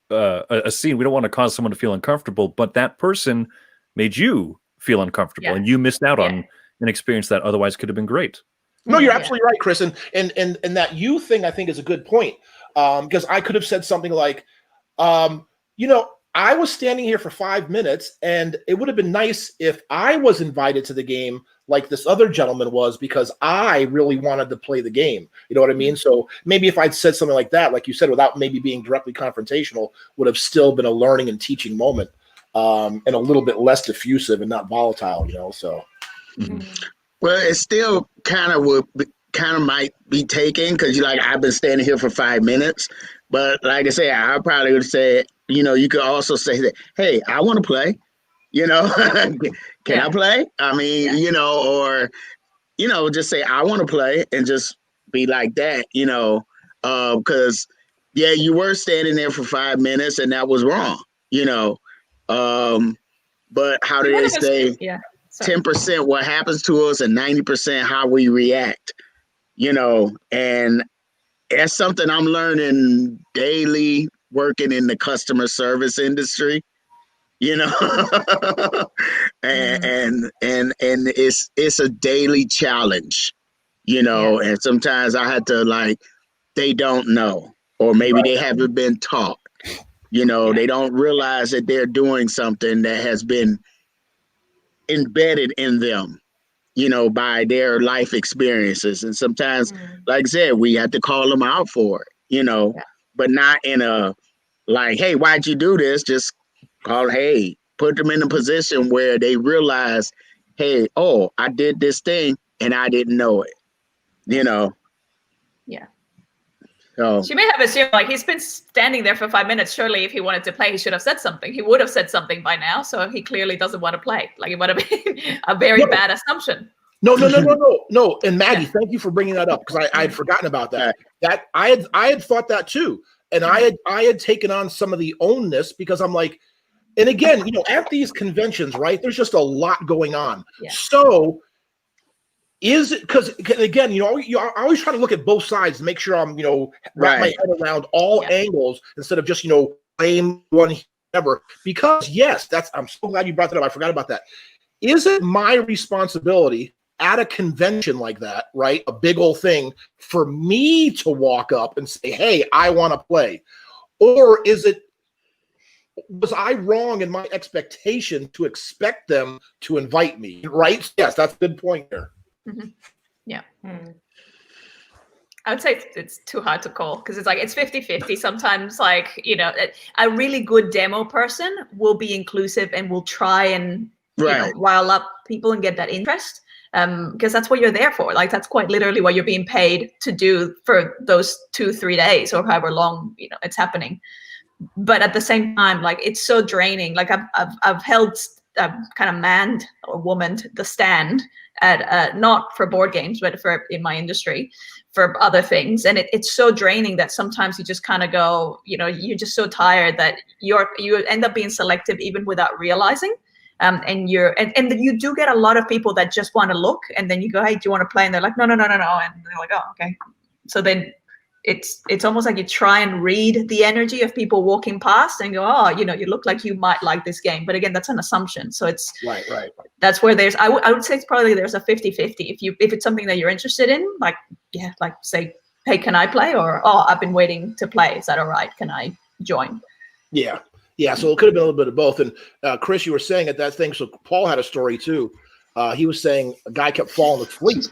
a scene. We don't want to cause someone to feel uncomfortable, but that person made you feel uncomfortable and you missed out on an experience that otherwise could have been great. No, you're absolutely right, Chris. And that you thing, I think, is a good point. Because I could have said something like, I was standing here for 5 minutes, and it would have been nice if I was invited to the game like this other gentleman was, because I really wanted to play the game. You know what I mean? So maybe if I'd said something like that, like you said, without maybe being directly confrontational, would have still been a learning and teaching moment, and a little bit less diffusive and not volatile, So. Well, it still kind of might be taken, because I've been standing here for 5 minutes. But like I say, I probably would say, you could also say that, hey, I want to play, can I play? I mean, or, just say, I want to play, and just be like that, because, you were standing there for 5 minutes and that was wrong, but how do they say 10% what happens to us and 90% how we react, and that's something I'm learning daily, working in the customer service industry, and it's a daily challenge, and sometimes I had to they don't know, or maybe they haven't been taught, You know, they don't realize that they're doing something that has been embedded in them, you know, by their life experiences. And sometimes, like I said, we have to call them out for it, you know, but not in a like, hey, why'd you do this? Just call, hey, put them in a position where they realize, hey, oh, I did this thing and I didn't know it, you know. Yeah. So She may have assumed, like, he's been standing there for 5 minutes. Surely, if he wanted to play, he should have said something. He would have said something by now. So he clearly doesn't want to play. Like, it would have been a very bad assumption. No. And Maggie, thank you for bringing that up, because I had forgotten about that. That I had thought that too, and I had taken on some of the ownness, because I'm like, and again, you know, at these conventions, right? There's just a lot going on. Yeah. So is it, because again, you know, I always try to look at both sides to make sure I'm, you know, wrap my head around all angles instead of just, you know, blame one ever. Because yes, I'm so glad you brought that up. I forgot about that. Is it my responsibility at a convention like that, right? A big old thing, for me to walk up and say, hey, I want to play? Or was I wrong in my expectation to expect them to invite me, right? Yes, that's a good point there. Yeah. I would say it's too hard to call, because it's like, it's 50-50. Sometimes, like, you know, a really good demo person will be inclusive and will try and you know, rile up people and get that interest, because that's what you're there for. Like, that's quite literally what you're being paid to do for those 2-3 days or however long, you know, it's happening. But at the same time, like, it's so draining. Like, I've held kind of manned or womaned the stand at not for board games, but for in my industry for other things, and it's so draining that sometimes you just kind of go, you know, you're just so tired that you end up being selective even without realizing. And you do get a lot of people that just want to look, and then you go, hey, do you want to play? And they're like, no, and they're like, oh, okay. So then it's almost like you try and read the energy of people walking past and go, oh, you know, you look like you might like this game. But again, that's an assumption. So it's right. That's where I would say it's probably there's a 50-50. If it's something that you're interested in, like, yeah, like say, hey, can I play? Or, oh, I've been waiting to play. Is that all right? Can I join? Yeah. So it could have been a little bit of both. And Chris, you were saying at that thing. So Paul had a story too. He was saying a guy kept falling asleep.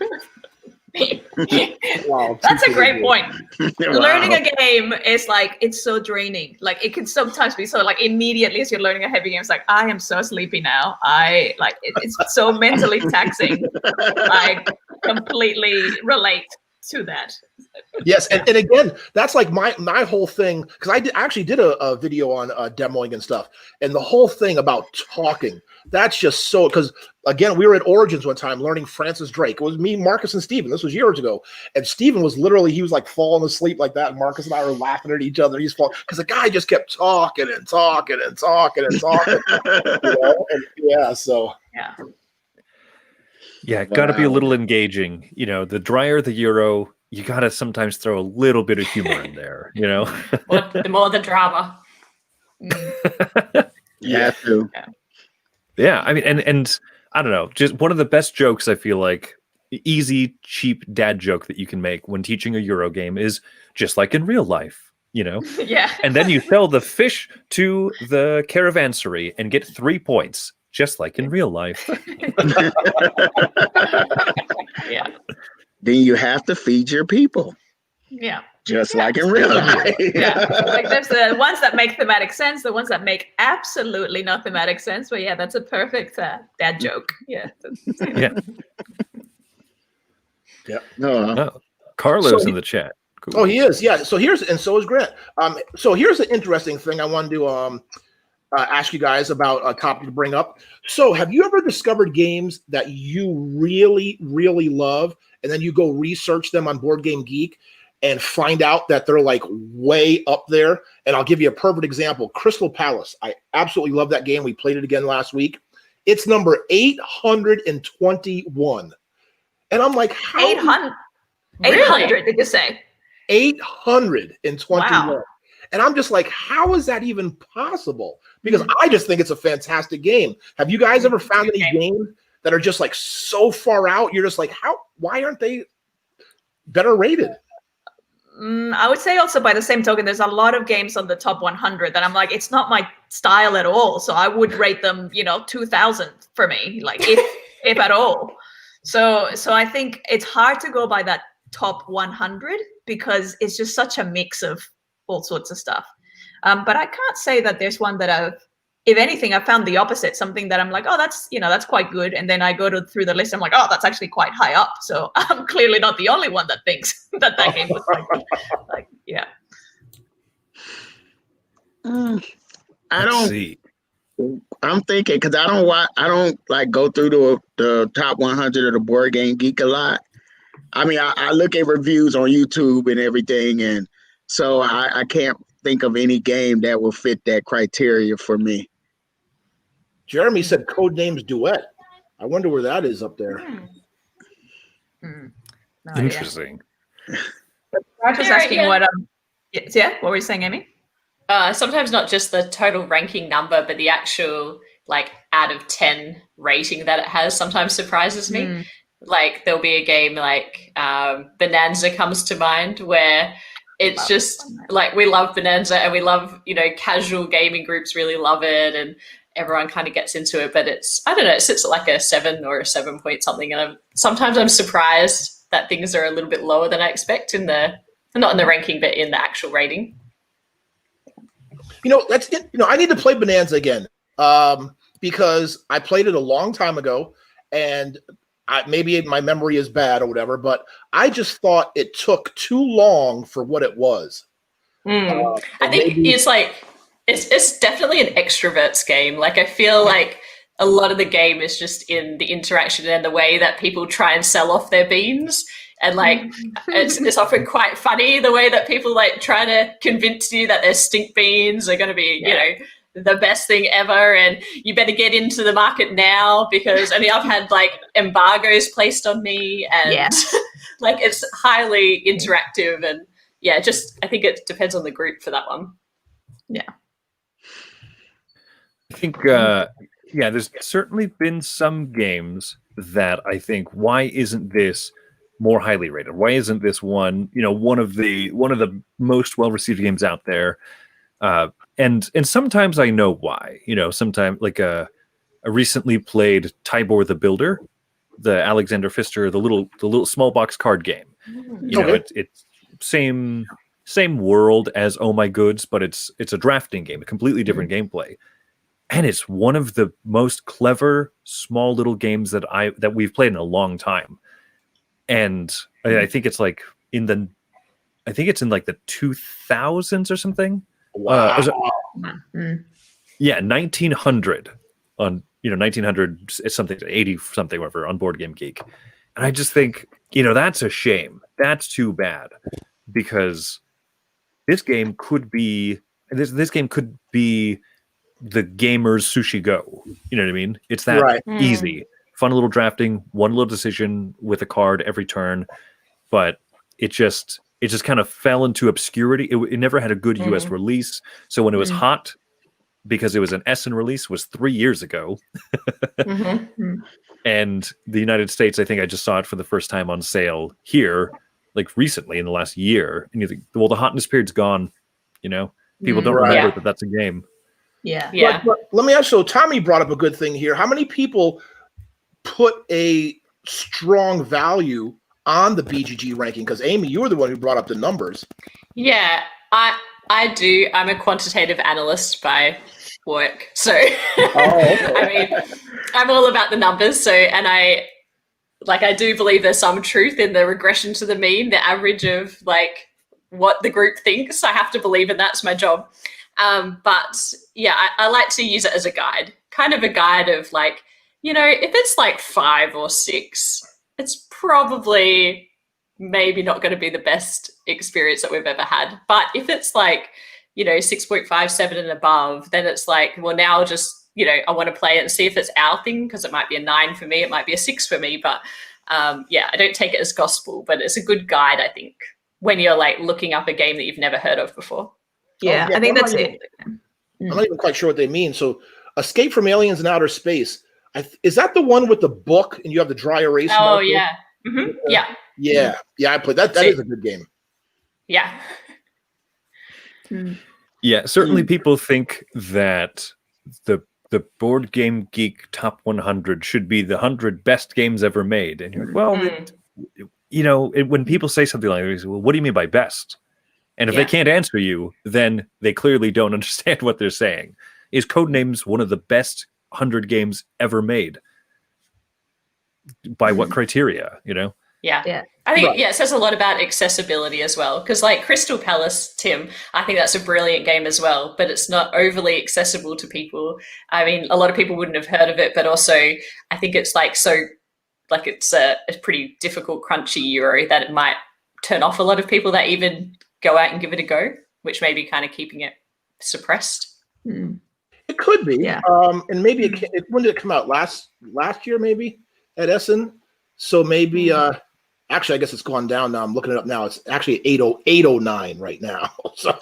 Wow, that's a great point. Learning a game is like, it's so draining. Like, it can sometimes be so, like, immediately as you're learning a heavy game, it's like, I am so sleepy now. It's so mentally taxing. I completely relate to that. Yes, and again, that's like my whole thing, because I actually did a video on demoing and stuff, and the whole thing about talking. That's just so, because again, we were at Origins one time learning Francis Drake. It was me, Marcus, and Steven. This was years ago, and Steven was literally, he was like falling asleep like that, and Marcus and I were laughing at each other. He's falling because the guy just kept talking and talking and talking and talking. You know? And yeah, got to be a little engaging. You know, the drier the Euro, you got to sometimes throw a little bit of humor in there, you know? The more the drama. Yeah. Yeah, I mean, and I don't know, just one of the best jokes, I feel like, easy, cheap dad joke that you can make when teaching a Euro game is just like in real life, you know? Yeah. And then you sell the fish to the caravansary and get 3 points, just like in real life. Yeah. Then you have to feed your people. Yeah. Just like in real life. Yeah. Like, there's the ones that make thematic sense, the ones that make absolutely not thematic sense. But yeah, that's a perfect dad joke. Yeah. Yeah. No. Carlo's in the chat. Cool. Oh, he is. Yeah. So so is Grant. So here's an interesting thing I wanted to ask you guys about, a topic to bring up. So have you ever discovered games that you really, really love, and then you go research them on Board Game Geek and find out that they're like way up there? And I'll give you a perfect example. Crystal Palace. I absolutely love that game. We played it again last week. It's number 821. And I'm like, how? 800. Really? 800, did you say? 821. Wow. And I'm just like, how is that even possible? Because I just think it's a fantastic game. Have you guys ever found any games that are just like so far out? You're just like, why aren't they better rated? I would say also by the same token, there's a lot of games on the top 100 that I'm like, it's not my style at all. So I would rate them, 2000 for me, like if at all. So I think it's hard to go by that top 100 because it's just such a mix of all sorts of stuff. But I can't say that there's one that if anything, I found the opposite, something that I'm like, oh, that's quite good. And then I go through the list, I'm like, oh, that's actually quite high up. So I'm clearly not the only one that thinks that game was like, yeah. I Let's don't. see. I'm thinking because I don't like go through the top 100 of the Board Game Geek a lot. I mean, I look at reviews on YouTube and everything, and so I can't think of any game that will fit that criteria for me. Jeremy said Codenames Duet. I wonder where that is up there. No Interesting. I was asking what what were you saying, Amy? Sometimes not just the total ranking number, but the actual like out of 10 rating that it has sometimes surprises me. Like there'll be a game like Bonanza comes to mind where it's just like we love Bonanza and we love, casual gaming groups really love it and everyone kind of gets into it, but it's, I don't know, it sits at like a 7 or a 7 point something. And sometimes I'm surprised that things are a little bit lower than I expect not in the ranking, but in the actual rating. That's it. I need to play Bonanza again because I played it a long time ago, and maybe my memory is bad or whatever. But I just thought it took too long for what it was. I think it's like it's definitely an extrovert's game. Like I feel like a lot of the game is just in the interaction and the way that people try and sell off their beans. And like, it's often quite funny the way that people like try to convince you that their stink beans are going to be, the best thing ever. And you better get into the market now because I've had like embargoes placed on me and like it's highly interactive. And I think it depends on the group for that one. Yeah. I think, there's certainly been some games that I think, why isn't this more highly rated? Why isn't this one, one of the most well-received games out there? And sometimes I know why. Sometimes like I recently played Tybor the Builder, the Alexander Pfister, the little small box card game. It's same world as Oh My Goods, but it's a drafting game, a completely different gameplay. And it's one of the most clever small little games that we've played in a long time. And I think it's like in the 2000s or something. Wow. Yeah, 1900 on 1900 is something 80 something whatever on Board Game Geek. And I just think that's a shame. That's too bad because this game could be the gamer's Sushi Go. You know what I mean? It's that easy. Fun little drafting, one little decision with a card every turn, but it just kind of fell into obscurity. It never had a good US release. So when it was hot, because it was an Essen release, was 3 years ago. And the United States, I think I just saw it for the first time on sale here, like recently in the last year. And you think, well, the hotness period's gone. People don't remember that that's a game. Yeah. But let me ask you, Tommy brought up a good thing here. How many people put a strong value on the BGG ranking? Because Amy, you were the one who brought up the numbers. Yeah, I do. I'm a quantitative analyst by work, so I mean, I'm all about the numbers. So, and I do believe there's some truth in the regression to the mean, the average of like what the group thinks. I have to believe in that's my job. But yeah, I like to use it as a guide, kind of a guide of like, if it's like 5 or 6, it's probably maybe not going to be the best experience that we've ever had. But if it's like, 6.5, 7 and above, then it's like, well, now just, I want to play it and see if it's our thing, because it might be a 9 for me, it might be a 6 for me. But I don't take it as gospel, but it's a good guide, I think, when you're like looking up a game that you've never heard of before. Yeah, I think that's it. I'm not even quite sure what they mean. So Escape from Aliens in Outer Space. Is that the one with the book and you have the dry erase? Oh, marker? yeah. Yeah. I played that. That is a good game. Yeah. Yeah, certainly people think that the Board Game Geek Top 100 should be the 100 best games ever made. And you're like, well, when people say something like this, well, what do you mean by best? And if they can't answer you, then they clearly don't understand what they're saying. Is Codenames one of the best 100 games ever made? By what criteria, Yeah. I think, it says a lot about accessibility as well. Because like Crystal Palace, Tim, I think that's a brilliant game as well, but it's not overly accessible to people. I mean, a lot of people wouldn't have heard of it, but also I think it's it's a pretty difficult, crunchy Euro that it might turn off a lot of people that even go out and give it a go, which may be kind of keeping it suppressed. It could be. Yeah. And maybe when did it come out? Last year, maybe at Essen. So maybe, actually, I guess it's gone down now. I'm looking it up now. It's actually 809 right now. So,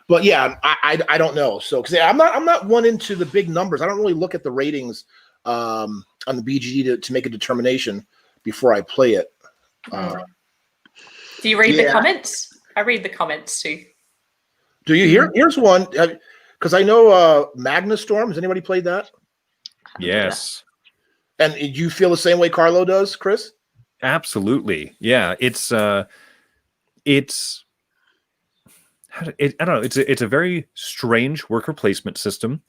but yeah, I don't know. So, because I'm not one into the big numbers. I don't really look at the ratings on the BGG to make a determination before I play it. Do you read the comments? I read the comments too. Do you? Here's one, because I know Magnastorm. Has anybody played that? Yes. And do you feel the same way Carlo does, Chris? Absolutely. Yeah. It's I don't know. It's a very strange worker placement system,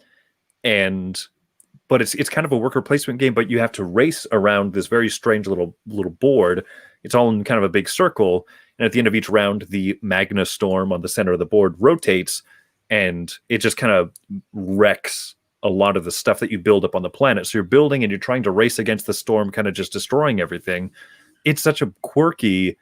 but it's kind of a worker placement game, but you have to race around this very strange little board. It's all in kind of a big circle, and at the end of each round, the Magna Storm on the center of the board rotates, and it just kind of wrecks a lot of the stuff that you build up on the planet. So you're building and you're trying to race against the storm, kind of just destroying everything. It's such a quirky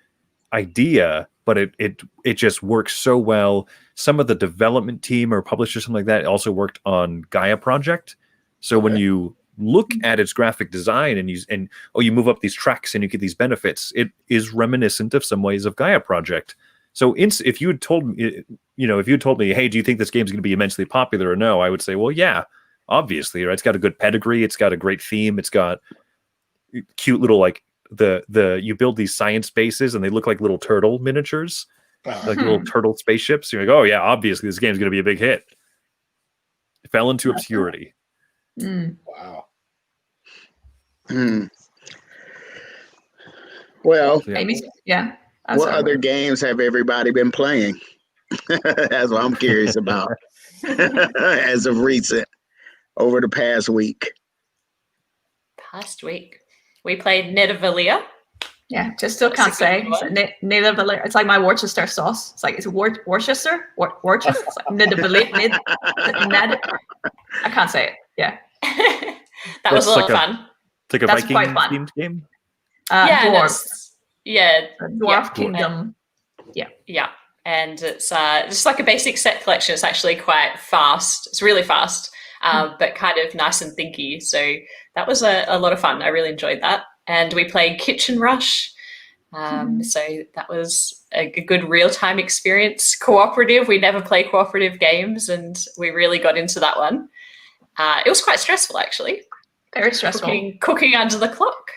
idea, but it just works so well. Some of the development team or publishers, something like that, also worked on Gaia Project. So when you look at its graphic design and you move up these tracks and you get these benefits, it is reminiscent of some ways of Gaia Project. So if you had told me, hey, do you think this game is going to be immensely popular or no? I would say, well, yeah, obviously, right? It's got a good pedigree. It's got a great theme. It's got cute little, like you build these science bases and they look like little turtle miniatures, like little turtle spaceships. You're like, oh yeah, obviously this game's going to be a big hit. It fell into obscurity. Wow. Well, yeah. What other games have everybody been playing? That's what I'm curious about. As of recent, over the past week. We played Nidavellir. Yeah, just still can't say. Nidavellir. It's like my Worcester sauce. It's like, is it Worcester? Worcester? It's like Nidavellir. I can't say it. Yeah. That was a lot of fun. It's like a Viking-themed game? Dwarves. Dwarf Kingdom. Yeah. And it's just like a basic set collection. It's actually quite fast. It's really fast, but kind of nice and thinky. So that was a lot of fun. I really enjoyed that. And we played Kitchen Rush. So that was a good real-time experience. Cooperative. We never play cooperative games, and we really got into that one. It was quite stressful, actually. Very stressful. Cooking under the clock.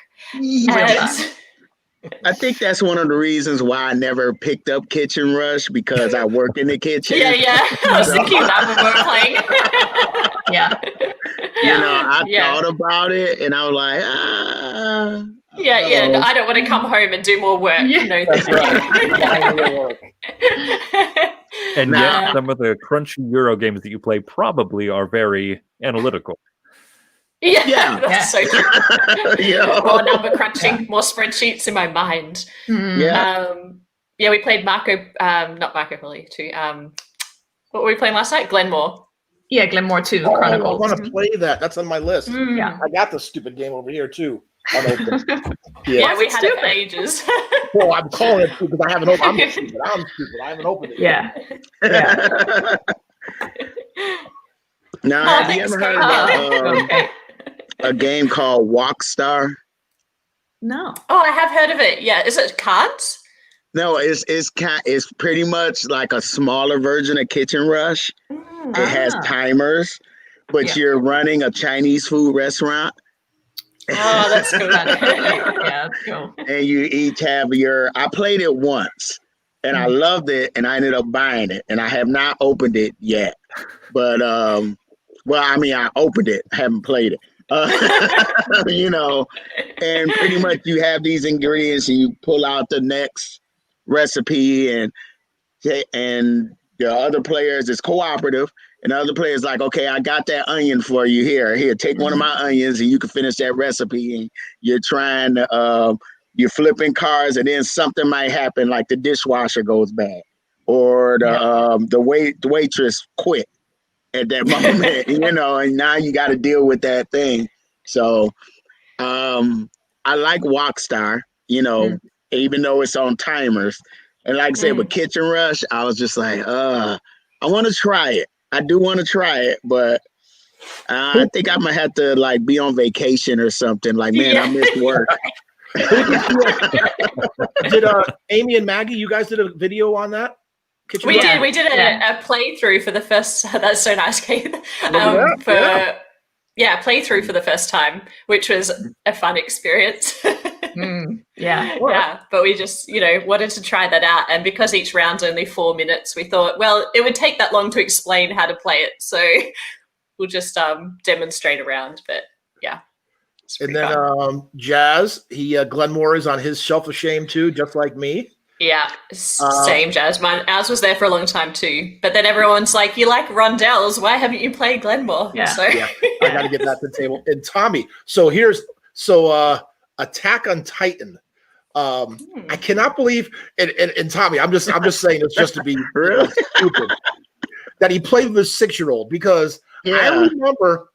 I think that's one of the reasons why I never picked up Kitchen Rush, because I work in the kitchen. Yeah. I was thinking that when we were playing. Yeah. I thought about it and I was like, no, I don't want to come home and do more work. Yeah. No, that's right. And yet some of the crunchy Euro games that you play probably are very analytical. Yeah, that's so true. More number crunching, more spreadsheets in my mind. We played not Marco Polo 2. What were we playing last night? Glenmore. Yeah, Glenmore 2 Chronicles. I want to play that. That's on my list. Yeah, I got the stupid game over here too. We had it for ages. Well, I'm calling it because I haven't opened it. I'm stupid. I haven't opened it yet. Yeah. Now, have you ever heard of a game called Walkstar? No. Oh, I have heard of it. Yeah, is it cards? No, it's pretty much like a smaller version of Kitchen Rush. It has timers, but you're running a Chinese food restaurant. Oh, that's cool. Yeah, that's cool. And you each have I played it once, and I loved it, and I ended up buying it, and I have not opened it yet. But well, I mean, I opened it, I haven't played it. You know, and pretty much you have these ingredients, and you pull out the next recipe, and the other players is cooperative, and the other players like, okay, I got that onion for you. Here, take one of my onions, and you can finish that recipe. And you're trying to, you're flipping cards, and then something might happen, like the dishwasher goes bad, or the waitress quit at that moment, you know, and now you got to deal with that thing. So, I like Walkstar, you know, even though it's on timers. And like I said, with Kitchen Rush, I was just like, I want to try it. I do want to try it, but I think I might have to like be on vacation or something. Like, man, I missed work. Did Amy and Maggie, you guys did a video on that? Kitchen We Rush? did. We did a playthrough for the first. That's so nice, Kate. Playthrough for the first time, which was a fun experience. Yeah, but we just, wanted to try that out. And because each round's only 4 minutes, we thought, well, it would take that long to explain how to play it. So we'll just demonstrate around. But yeah. And then Jazz, Glenmore is on his Shelf of Shame too, just like me. Yeah, same Jazz. Ours was there for a long time too. But then everyone's like, you like rondelles, why haven't you played Glenmore? I got to get that to the table. And Tommy, so Attack on Titan. I cannot believe, and Tommy, I'm just saying this just to be really stupid, that he played with a 6-year-old, because I remember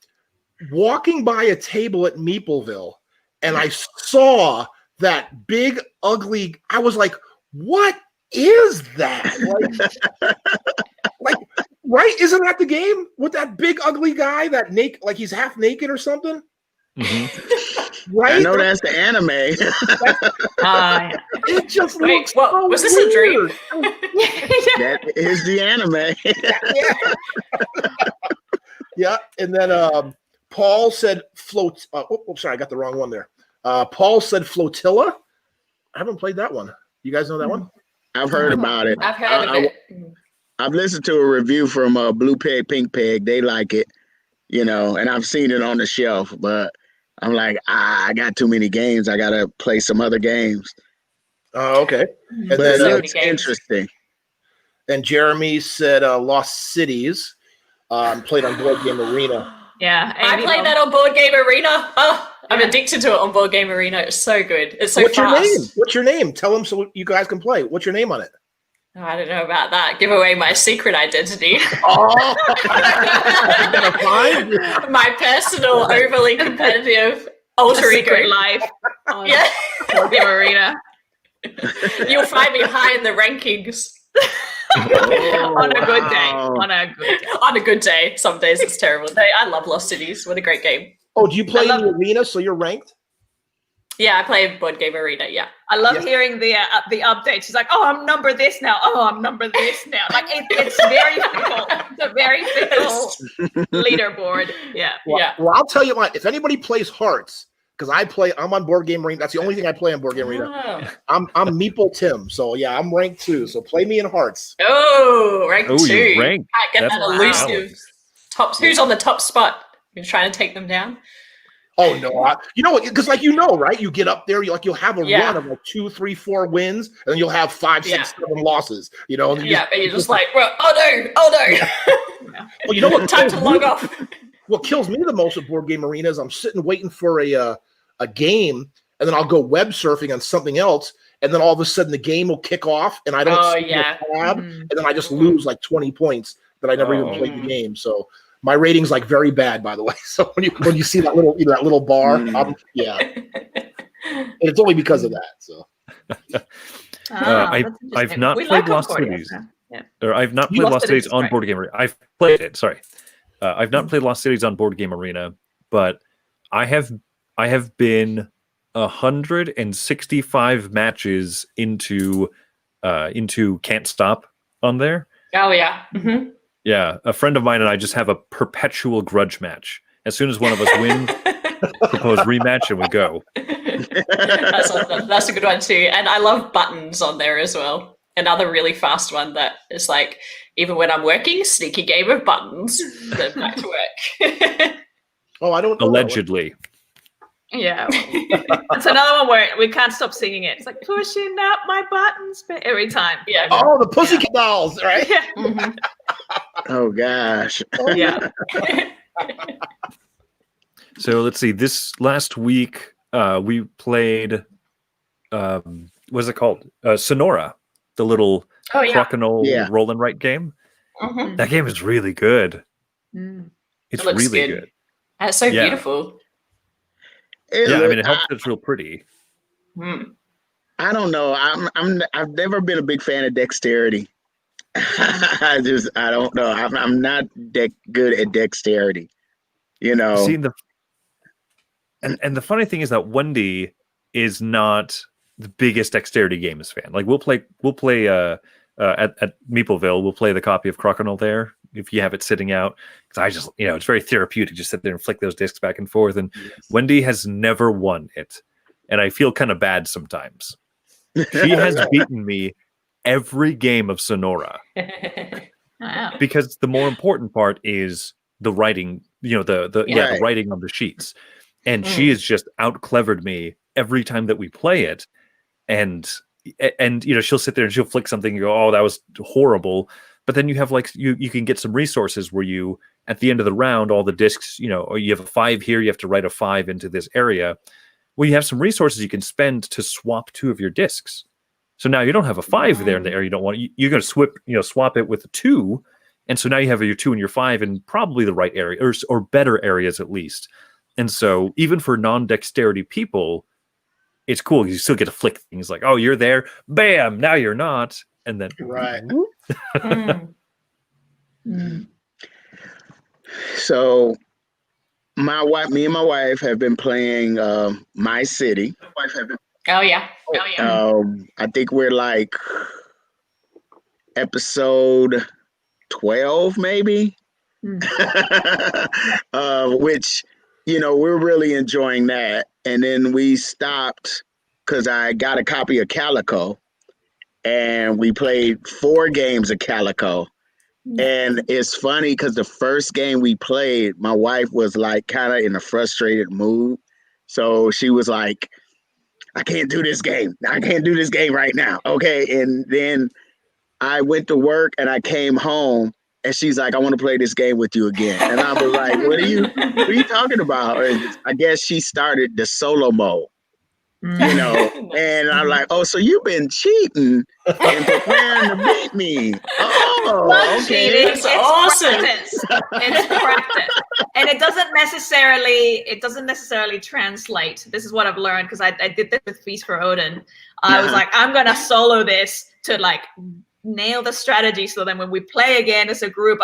walking by a table at Meepleville and I saw that big ugly. I was like, what is that? Like, right? Isn't that the game with that big ugly guy that like he's half naked or something? Right? I know that's the anime. It just looks so was this weird. a dream? That is the anime. Yeah. And then Paul said float. Sorry, I got the wrong one there. Paul said Flotilla. I haven't played that one. You guys know that one? I've heard about it. I've heard of it. I've listened to a review from Blue Peg, Pink Peg. They like it, and I've seen it on the shelf, but I'm like, I got too many games. I got to play some other games. Oh, okay. And but then it looks interesting. And Jeremy said Lost Cities. Played on Board Game Arena. Yeah. I played that on Board Game Arena. Oh, I'm addicted to it on Board Game Arena. It's so good. It's so fast. Your name? What's your name? Tell them so you guys can play. What's your name on it? Oh, I don't know about that. Give away my secret identity. Oh, my personal, overly competitive alter ego life on Board Game Arena. You'll find me high in the rankings. On a good day. On a good day. Some days it's terrible. I love Lost Cities. What a great game. Oh, do you play in the arena so you're ranked? Yeah, I play Board Game Arena, yeah. I love hearing the updates. She's like, oh, I'm number this now. Oh, I'm number this now. Like, it's very fickle. It's a very fickle leaderboard. Yeah. Well, I'll tell you what, if anybody plays Hearts, because I'm on Board Game Arena. That's the only thing I play on Board Game Arena. I'm Meeple Tim. So, yeah, I'm ranked 2. So, play me in Hearts. Oh, ranked 2. You're ranked. I get that elusive top. Who's on the top spot? You're trying to take them down? Oh no! Because right, you get up there, you'll have a run of like 2, 3, 4 wins, and then you'll have 5, 6, 7 losses. And you're just like, well, oh no! Yeah. Well, you know what? Time to log off. What kills me the most with Board Game Arena is I'm sitting waiting for a game, and then I'll go web surfing on something else, and then all of a sudden the game will kick off, and I don't see the tab, and then I just lose like 20 points that I never even played the game. So. My rating's like very bad, by the way. So when you see that little bar, and it's only because of that. So I've not played Lost Cities, or I've not played Lost Cities on Board Game Arena. I've played it. Sorry, I've not played Lost Cities on Board Game Arena, but I have been 165 matches into Can't Stop on there. Oh yeah. Mm-hmm. Yeah, a friend of mine and I just have a perpetual grudge match. As soon as one of us wins, propose rematch, and we go. That's a good one too. And I love buttons on there as well. another really fast one that is like, even when I'm working, sneaky game of buttons, then back to work. Oh, I don't know. Allegedly. Yeah. It's another one where we can't stop singing it. It's like pushing up my buttons every time. Yeah. Oh, the Pussycat Dolls, right? Yeah. Mhm. Oh gosh. Yeah. So let's see. This last week, we played. What is it called? Sonora, the little Oh yeah. Crokinole Yeah. roll and write game. Mhm. That game is really good. Mm. It's It looks really good. good. And it's so Yeah. beautiful. Yeah, I mean, it helps that it's real pretty. Mm. I don't know. I've never been a big fan of dexterity. I don't know. I'm not good at dexterity. You know. See, and the funny thing is that Wendy is not the biggest dexterity games fan. Like we'll play at Meepleville, we'll play the copy of Crokinole there if you have it sitting out, because I just, it's very therapeutic, just sit there and flick those discs back and forth. And Wendy has never won it, and I feel kind of bad sometimes. She has beaten me every game of Sonora, Wow. because the more important part is the writing, the writing on the sheets. And she has just out clevered me every time that we play it. And she'll sit there and she'll flick something and go, oh, that was horrible. But then you have you can get some resources where you, at the end of the round, all the discs, or you have a 5 here, you have to write a 5 into this area. Well, you have some resources you can spend to swap 2 of your discs. So now you don't have a 5 there in the area you don't want. You're going to swap it with a 2. And so now you have your 2 and your 5 in probably the right area, or better areas at least. And so even for non-dexterity people, it's cool because you still get to flick things like, oh, you're there, bam, now you're not. And then Right. So me and my wife have been playing My City. Oh yeah. I think we're like episode 12 maybe. Which, we're really enjoying that. And then we stopped because I got a copy of Calico, and we played 4 games of Calico. And it's funny because the first game we played, my wife was like kind of in a frustrated mood. So she was like, I can't do this game. I can't do this game right now. Okay. And then I went to work and I came home, and she's like, I want to play this game with you again. And I was like, what are you talking about? And I guess she started the solo mode. And I'm like, oh, so you've been cheating and preparing to beat me. Oh, okay. Cheating. That's awesome. It's practice. And it doesn't necessarily translate. This is what I've learned, because I did this with Feast for Odin. I was like, I'm gonna solo this to nail the strategy, so then when we play again as a group,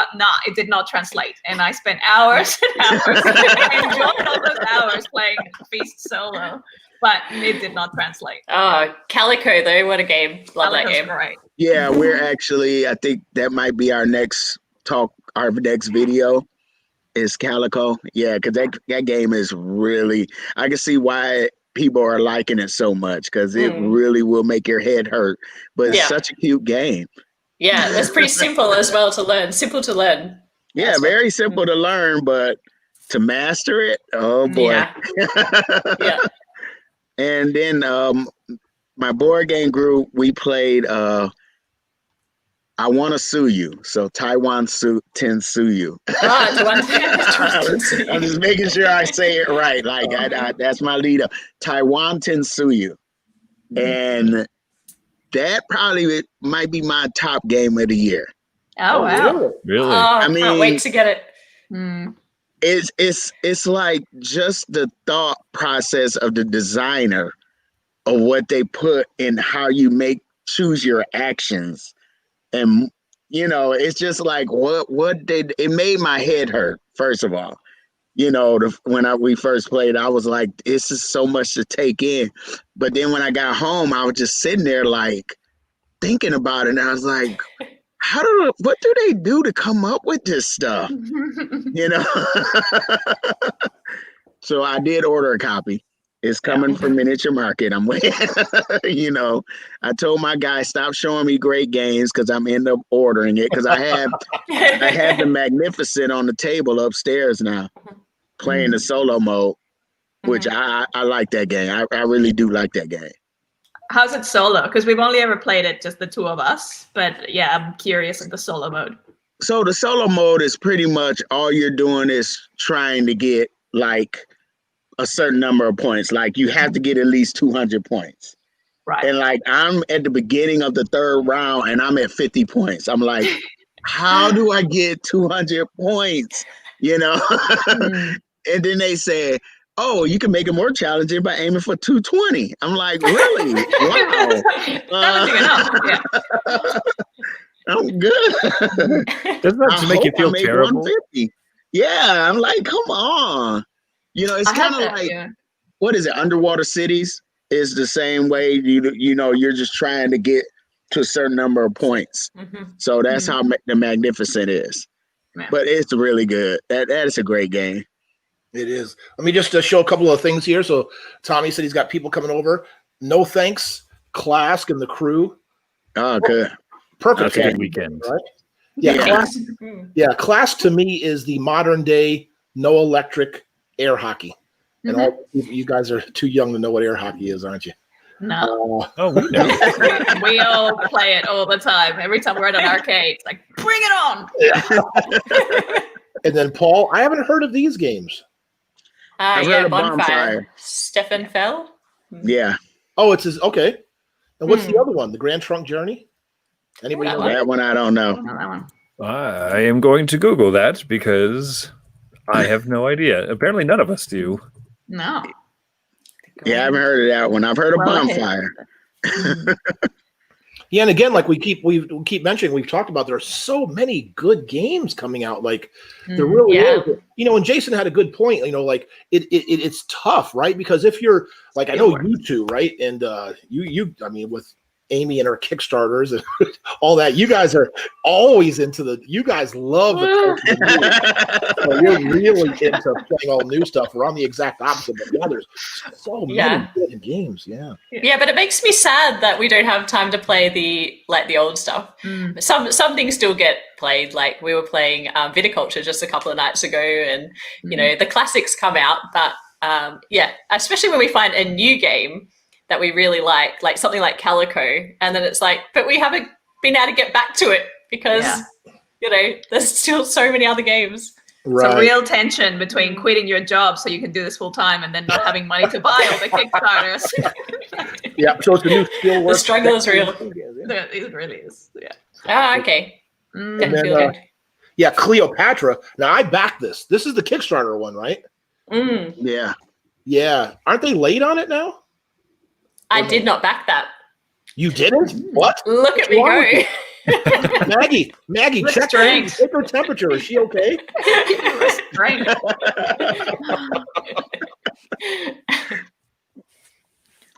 it did not translate, and I spent hours and hours. I enjoyed all those hours playing Feast solo, but it did not translate. Oh, Calico though, what a game! Love that game. Right. Yeah, we're actually, I think that might be our next talk. Our next video is Calico. Yeah, because that game is really, I can see why people are liking it so much, because it really will make your head hurt. But it's such a cute game. Yeah, it's pretty simple as well to learn. Simple to learn. Yeah, very simple to learn, but to master it, oh boy. Yeah. And then my board game group, we played I Want to Sue You. So Taiwan Ten Sue You. I'm just making sure I say it right. Like that's my lead up. Taiwan Ten Sue You. And that probably might be my top game of the year. Oh wow. Really? I can't wait to get it. It's like just the thought process of the designer of what they put in how you choose your actions. And, it's just like it made my head hurt, first of all. When we first played, I was like, this is so much to take in. But then when I got home, I was just sitting there like thinking about it. And I was like, what do they do to come up with this stuff? So I did order a copy, It's coming from Miniature Market. I'm waiting. You know, I told my guy stop showing me great games because I'm end up ordering it because I had the Magnificent on the table upstairs now, playing the solo mode, which I like that game. I really do like that game. How's it solo? Because we've only ever played it just the two of us. But yeah, I'm curious in the solo mode. So the solo mode is pretty much all you're doing is trying to get like a certain number of points. Like you have to get at least 200 points. Right. And like I'm at the beginning of the third round and I'm at 50 points. I'm like, how do I get 200 points? You know? And then they say, oh, you can make it more challenging by aiming for 220. I'm like, really? Wow. That would be enough. Yeah. I'm good. Doesn't that just make you feel terrible? 150. Yeah, I'm like, come on. You know, it's kind of like, what is it? Underwater Cities is the same way. You know, you're just trying to get to a certain number of points. So that's how the Magnificent is. Yeah. But it's really good. That is a great game. It is. Let me just show a couple of things here. So Tommy said he's got people coming over. No thanks, Clask and the crew. Oh, good. Perfect That's a good weekend, right? Yeah, Clask to me is the modern day no electric air hockey. And all you guys are too young to know what air hockey is, aren't you? No. We know. We all play it all the time. Every time we're at an arcade, it's like, bring it on. Yeah. And then Paul, I haven't heard of these games. I've heard of Bonfire. Stefan Fell. Yeah. Oh, it's his, okay. And what's the other one? The Grand Trunk Journey? Anybody know that one? I don't know. That one. I am going to Google that because I have no idea. Apparently, none of us do. No. Yeah, I haven't heard of that one. I've heard of Bonfire. Yeah, and again, like we keep mentioning, we've talked about, there are so many good games coming out. Like there really is. You know, and Jason had a good point. You know, like it's tough, right? Because if you're like, I know you two, right? And you, I mean, with Amy and her Kickstarters and all that, you guys are always into you guys love the so you're really into playing all new stuff. We're on the exact opposite, but yeah, there's so many good games. Yeah, but it makes me sad that we don't have time to play the old stuff. Some things still get played. Like we were playing Viticulture just a couple of nights ago, and you know the classics come out, but especially when we find a new game that we really like something like Calico, and then it's like, but we haven't been able to get back to it because you know there's still so many other games. Right. It's a real tension between quitting your job so you can do this full time and then not having money to buy all the Kickstarters. Yeah, so it's a new Steelworks. The struggle is real. It really is. Yeah. Ah, okay. And then, Cleopatra. Now I backed this. This is the Kickstarter one, right? Yeah. Yeah. Aren't they late on it now? I did not back that. You didn't? What? Look at me go. Maggie, check her temperature. Is she okay?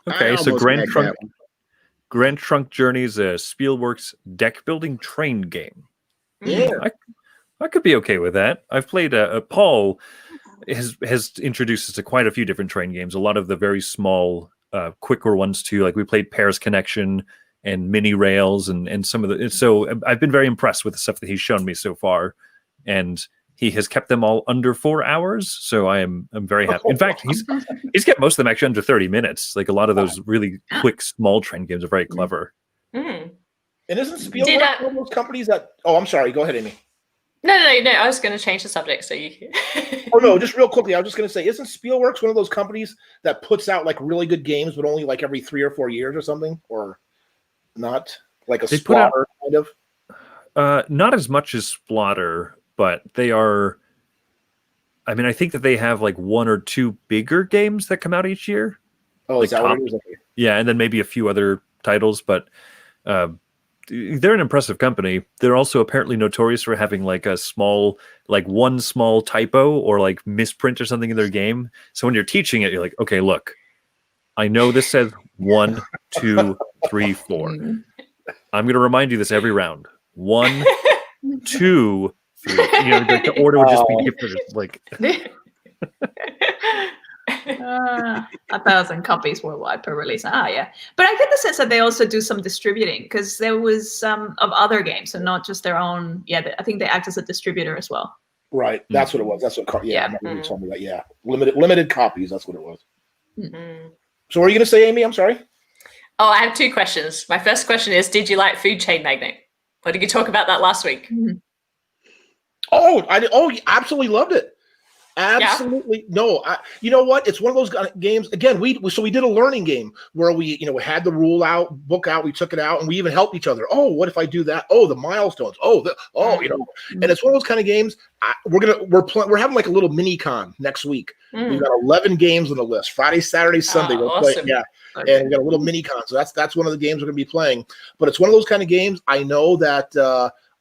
Okay, so Grand Trunk Journey is a Spielworks deck building train game. Yeah, I could be okay with that. I've played Paul has introduced us to quite a few different train games. A lot of the very small, quicker ones too. Like we played Paris Connection and Mini Rails and some of the. So I've been very impressed with the stuff that he's shown me so far, and he has kept them all under 4 hours. So I'm very happy. In fact, he's kept most of them actually under 30 minutes. Like a lot of those really quick small train games are very clever. And isn't Spielberg one of those companies that? Oh, I'm sorry. Go ahead, Amy. No. I was going to change the subject. So you. Oh no, just real quickly. I was just going to say, isn't Spielworks one of those companies that puts out like really good games, but only like every 3 or 4 years or something, or not? Like a Splotter kind of. Not as much as Splotter, but they are. I mean, I think that they have like 1 or 2 bigger games that come out each year. Oh, is that what it is? Yeah, and then maybe a few other titles, but. They're an impressive company. They're also apparently notorious for having like one small typo or like misprint or something in their game. So when you're teaching it, you're like, okay, look, I know this says 1, 2, 3, 4. I'm going to remind you this every round. 1, 2, 3. You know, like the order would just be different. Like, 1,000 copies worldwide per release. Yeah. But I get the sense that they also do some distributing because there was some of other games and not just their own. Yeah, I think they act as a distributor as well. Right. That's what it was. That's what. Yeah. I remember you told me that. Yeah. Limited copies. That's what it was. Mm. So, what are you going to say, Amy? I'm sorry. Oh, I have 2 questions. My first question is: did you like Food Chain Magnate? Or did you talk about that last week? Oh, you absolutely loved it. Absolutely. Yeah. No, you know what? It's one of those games. Again, we did a learning game where we had the book out, we took it out, and we even helped each other. Oh, what if I do that? Oh, the milestones. And it's one of those kind of games. We're having like a little mini con next week. We've got 11 games on the list. Friday, Saturday, Sunday. Awesome. Yeah. And we got a little mini con. So that's one of the games we're going to be playing. But it's one of those kind of games I know that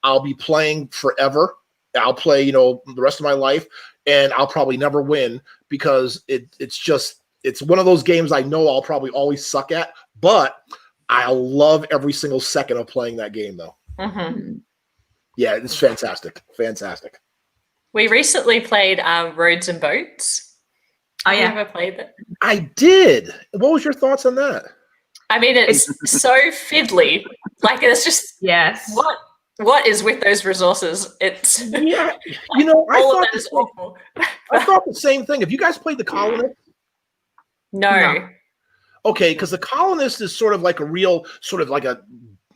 I'll be playing forever. I'll play, the rest of my life. And I'll probably never win because it's one of those games I know I'll probably always suck at, but I love every single second of playing that game though. Mm-hmm. Yeah, it's fantastic. Fantastic. We recently played Roads and Boats. Oh, yeah. You ever played that? I did. What was your thoughts on that? I mean, it's so fiddly. Like, it's just, yes. What is with those resources? It's I thought the same thing. Have you guys played The Colonist? No. Okay, because The Colonist is sort of like a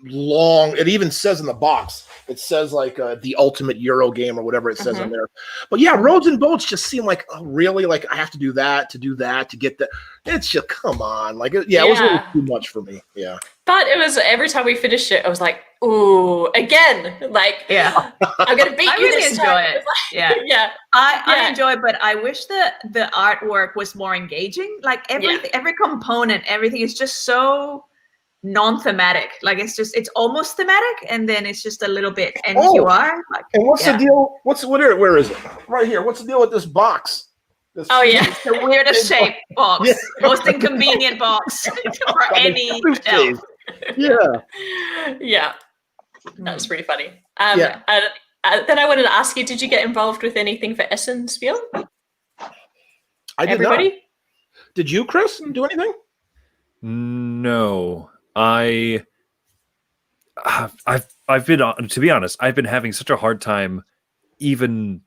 long. It even says in the box. It says like the ultimate Euro game or whatever it says on there. But yeah, Roads and Boats just seem like really like I have to do that to get that. It's just come on, like it was a little too much for me. Yeah. But it was every time we finished it, I was like, "Ooh, again!" Like, I'm gonna beat you this time. I really enjoy it. Yeah. I enjoy it, but I wish the artwork was more engaging. Like every component, everything is just so non-thematic. Like it's almost thematic, and then it's just a little bit NQR. And what's the deal? Where is it? Right here. What's the deal with this box? It's the weirdest shape box. Yeah. Most inconvenient box for any elf. Yeah. That's pretty funny. Then I wanted to ask you, did you get involved with anything for Essen Spiel? I did not. Did you, Chris, do anything? No. I've been, to be honest, I've been having such a hard time even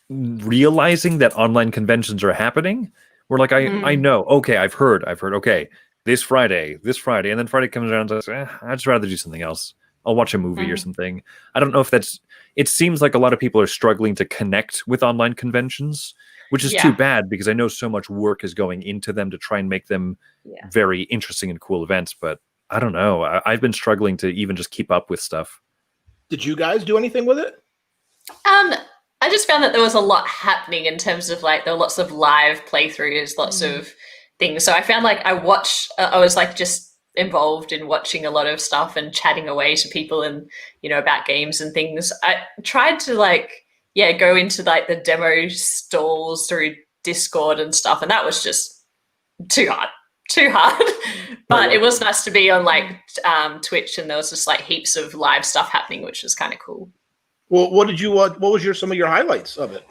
realizing that online conventions are happening. We're like, I know, okay, I've heard, okay, this Friday, and then Friday comes around and I say, I'd just rather do something else. I'll watch a movie or something. I don't know if it seems like a lot of people are struggling to connect with online conventions, which is too bad because I know so much work is going into them to try and make them very interesting and cool events. But I don't know. I've been struggling to even just keep up with stuff. Did you guys do anything with it? I just found that there was a lot happening in terms of like there were lots of live playthroughs, lots of things. So I found like I was like just involved in watching a lot of stuff and chatting away to people and about games and things. I tried to go into like the demo stalls through Discord and stuff, and that was just too hard. But it was nice to be on like Twitch, and there was just like heaps of live stuff happening, which was kind of cool. Well, what was some of your highlights of it?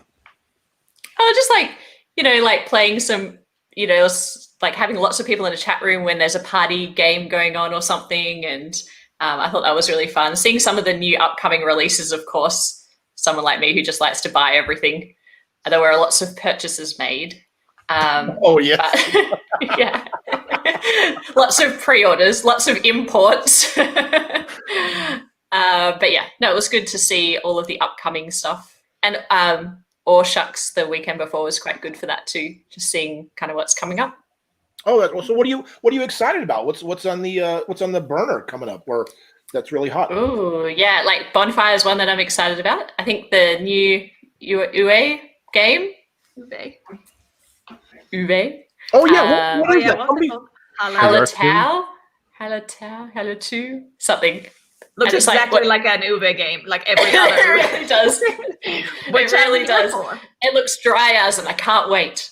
Oh, just like like playing some like having lots of people in a chat room when there's a party game going on or something, and I thought that was really fun. Seeing some of the new upcoming releases, of course. Someone like me who just likes to buy everything. There were lots of purchases made. Yeah. Lots of pre-orders, lots of imports. But yeah, no, it was good to see all of the upcoming stuff. And Or Shucks the weekend before was quite good for that too, just seeing kind of what's coming up. Oh, so what are you excited about? What's on the burner coming up where that's really hot? Oh, yeah, like Bonfire is one that I'm excited about. I think the new UE game. Uwe. Oh yeah, what is that? Halotau, something. Looks exactly like an Uwe game, like every other. It really does. Which it really does. It looks dry as, and I can't wait.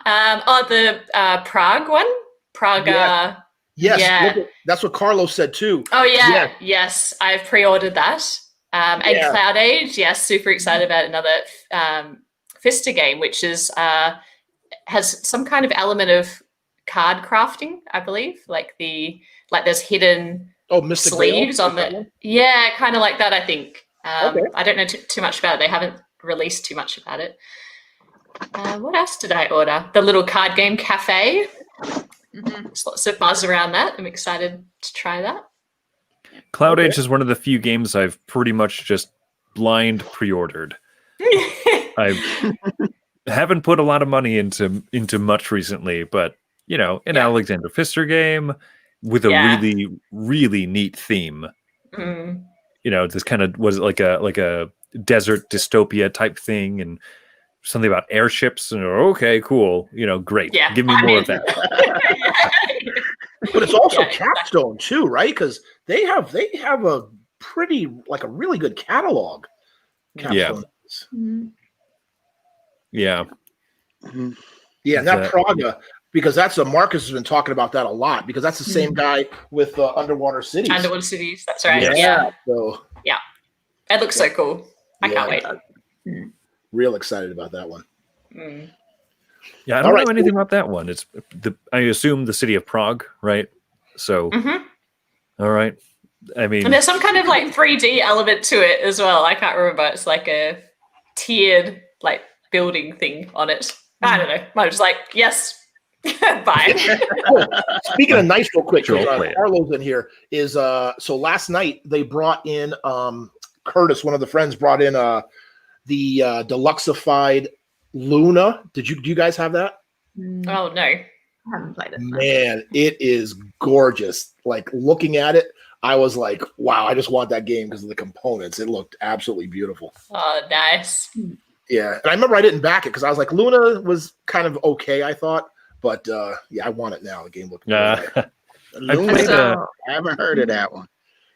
The Prague one? Prague. Yeah. Yes, yeah. That's what Carlos said too. Oh yeah. Yes, I've pre-ordered that. And Cloud Age, yes, super excited about another Fister game, which is has some kind of element of card crafting, I believe. Like there's hidden Mystic sleeves Veil? on the kind of like that. I think. Okay. I don't know too much about it. They haven't released too much about it. What else did I order? The little card game cafe. There's lots of buzz around that. I'm excited to try that. Cloud Age is one of the few games I've pretty much just blind pre-ordered. I haven't put a lot of money into much recently, but an Alexander Pfister game with a really, really neat theme. This kind of was like a desert dystopia type thing, and something about airships. And okay, cool. Great. Yeah, Give me more of that. But it's also Capstone too, right? Because they have a pretty a really good catalog. Capstone. Yeah. Yeah, and that Praga, because that's Marcus has been talking about that a lot, because that's the same guy with Underwater Cities. Underwater Cities, that's right. So it looks so cool. I can't wait. Real excited about that one. Yeah, I don't know anything about that one. It's I assume the city of Prague, right? So, all right. I mean, and there's some kind of 3D element to it as well. I can't remember. It's like a tiered building thing on it. I don't know. I was like, yes, bye. Speaking of nice, real quick, Carlo's in here. Is so last night they brought in Curtis, one of the friends, brought in the deluxeified Luna. Do you guys have that? Oh no, I haven't played it. Man, it is gorgeous. Looking at it, I was like, wow, I just want that game because of the components. It looked absolutely beautiful. Oh, nice. Yeah, and I remember I didn't back it because I was like, Luna was kind of okay, I thought, but I want it now. The game looked good. Luna, I haven't heard of that one.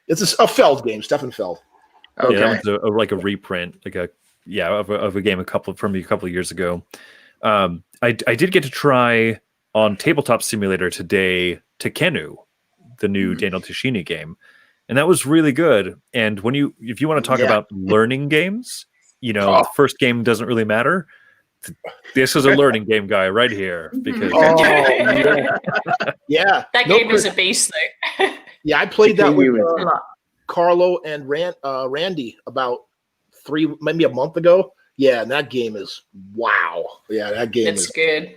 It's a Feld game, Stefan Feld. Okay. Yeah, it was a reprint, of a game a couple of years ago. I did get to try on Tabletop Simulator today Tekenu, the new Daniel Tashini game, and that was really good. And if you want to talk about learning games, the first game doesn't really matter. This is a learning game guy right here, because that game is a beast though. Yeah, I played that with Carlo and Randy about maybe a month ago. Yeah, and that game is wow. Yeah, that game is good.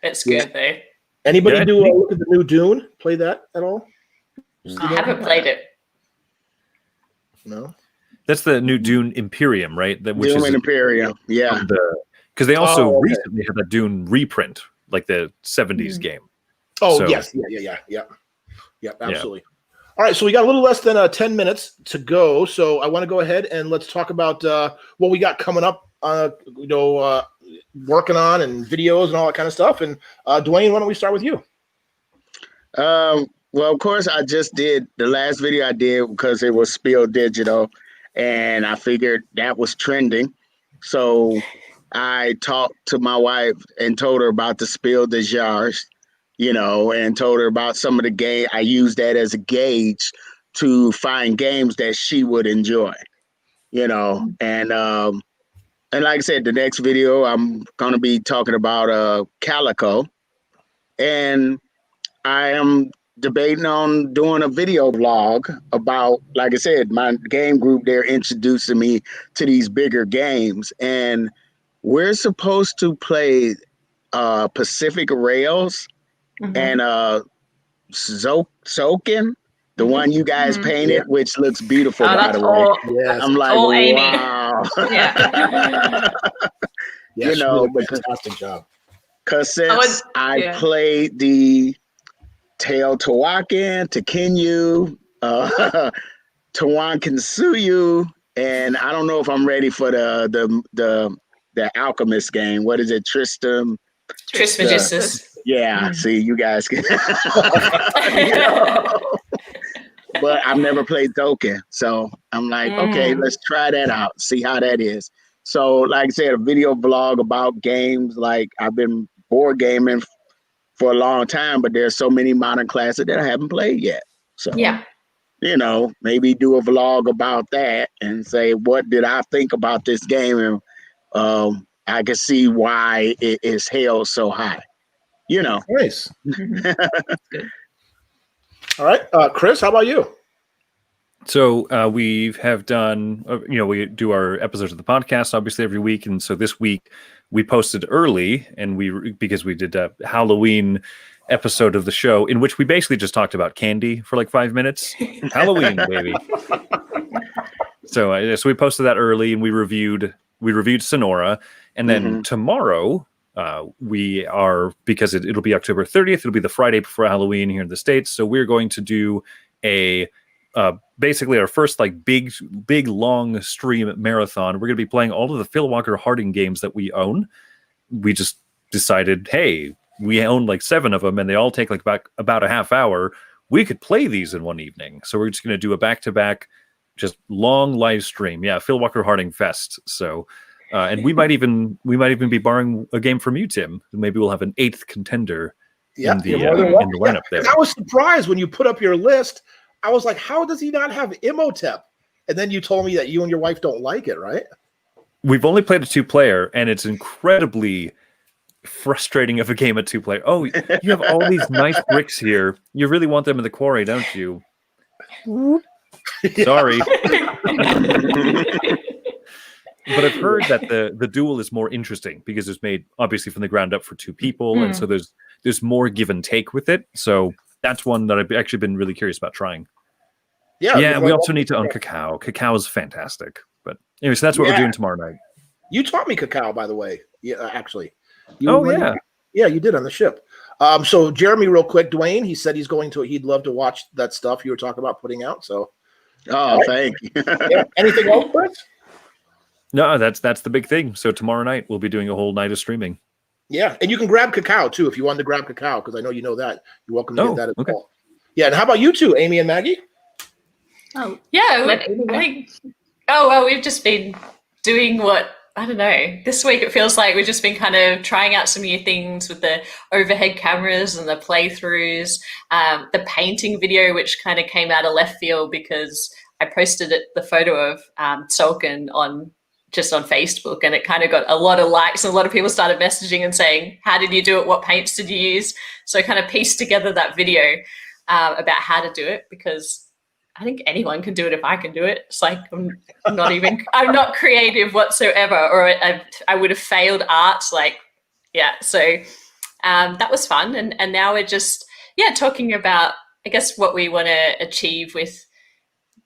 It's good though. Anybody look at the new Dune? Play that at all? I haven't played it. No. That's the new Dune Imperium, right? Which Dune is Imperium, yeah. Because they also recently had a Dune reprint, the 70s game. Oh, so, yes. Yeah, absolutely. All right, so we got a little less than 10 minutes to go. So I want to go ahead and let's talk about what we got coming up, working on and videos and all that kind of stuff. And Dwayne, why don't we start with you? Well, of course, I just did the last video I did because it was Spill Digital, and I figured that was trending. So I talked to my wife and told her about the Spill des Jars, and told her about some of the game. I used that as a gauge to find games that she would enjoy, and like I said, the next video I'm going to be talking about Calico, and I am debating on doing a video vlog about, like I said, my game group. They're introducing me to these bigger games, and we're supposed to play Pacific Rails and Zoken, the one you guys painted, which looks beautiful, by the way. Yes. I'm like, wow. But fantastic job. Because since I played the Teotihuacan, Tequenu, Tawantinsuyu, and I don't know if I'm ready for the Alchemist game. What is it? Trismegistus. Yeah, see, you guys can. But I've never played Dokken, so I'm like, okay, let's try that out, see how that is. So, like I said, a video vlog about games. I've been board gaming for a long time, but there's so many modern classics that I haven't played yet. So, maybe do a vlog about that and say, what did I think about this game? And I I can see why it is held so high. You know. Nice. All right, Chris, how about you? So we have done, we do our episodes of the podcast obviously every week, and so this week we posted early, and because we did a Halloween episode of the show in which we basically just talked about candy for like 5 minutes. Halloween, baby. So we posted that early, and we reviewed Sonora, and then tomorrow we are, because it'll be October 30th, it'll be the Friday before Halloween here in the States. So we're going to do a basically our first like big long stream marathon. We're going to be playing all of the Phil Walker Harding games that we own. We just decided, hey, we own like 7 of them, and they all take like about a half hour. We could play these in one evening. So we're just going to do a back-to-back, just long live stream. Yeah, Phil Walker Harding Fest. So, and we might even be borrowing a game from you, Tim. Maybe we'll have an 8th contender in the lineup there. I was surprised when you put up your list. I was like, how does he not have Imhotep? And then you told me that you and your wife don't like it, right? We've only played a 2-player, and it's incredibly frustrating of a game at 2-player. Oh, you have all these nice bricks here. You really want them in the quarry, don't you? Sorry. But I've heard that the duel is more interesting because it's made obviously from the ground up for 2 people, and so there's more give and take with it. So that's one that I've actually been really curious about trying. Yeah, we also need to own Cacao. Cacao is fantastic. But anyway, so that's what we're doing tomorrow night. You taught me Cacao, by the way. Yeah, actually. Yeah, you did on the ship. So Jeremy, real quick, Dwayne, he said he'd love to watch that stuff you were talking about putting out. So, thank you. Anything else, Chris? No, that's the big thing. So tomorrow night we'll be doing a whole night of streaming. Yeah, and you can grab Cacao too if you wanted to grab Cacao, because I know you know that. You're welcome to get that as well. Yeah, and how about you two, Amy and Maggie? Oh yeah, we've just been doing what, I don't know. This week it feels like we've just been kind of trying out some new things with the overhead cameras and the playthroughs, the painting video, which kind of came out of left field because I posted the photo of Sulkin on Facebook, and it kind of got a lot of likes, and a lot of people started messaging and saying, how did you do it? What paints did you use? So I kind of pieced together that video about how to do it, because I think anyone can do it if I can do it. It's like I'm not creative whatsoever, or I would have failed art. So that was fun. And now we're just, talking about, I guess, what we want to achieve with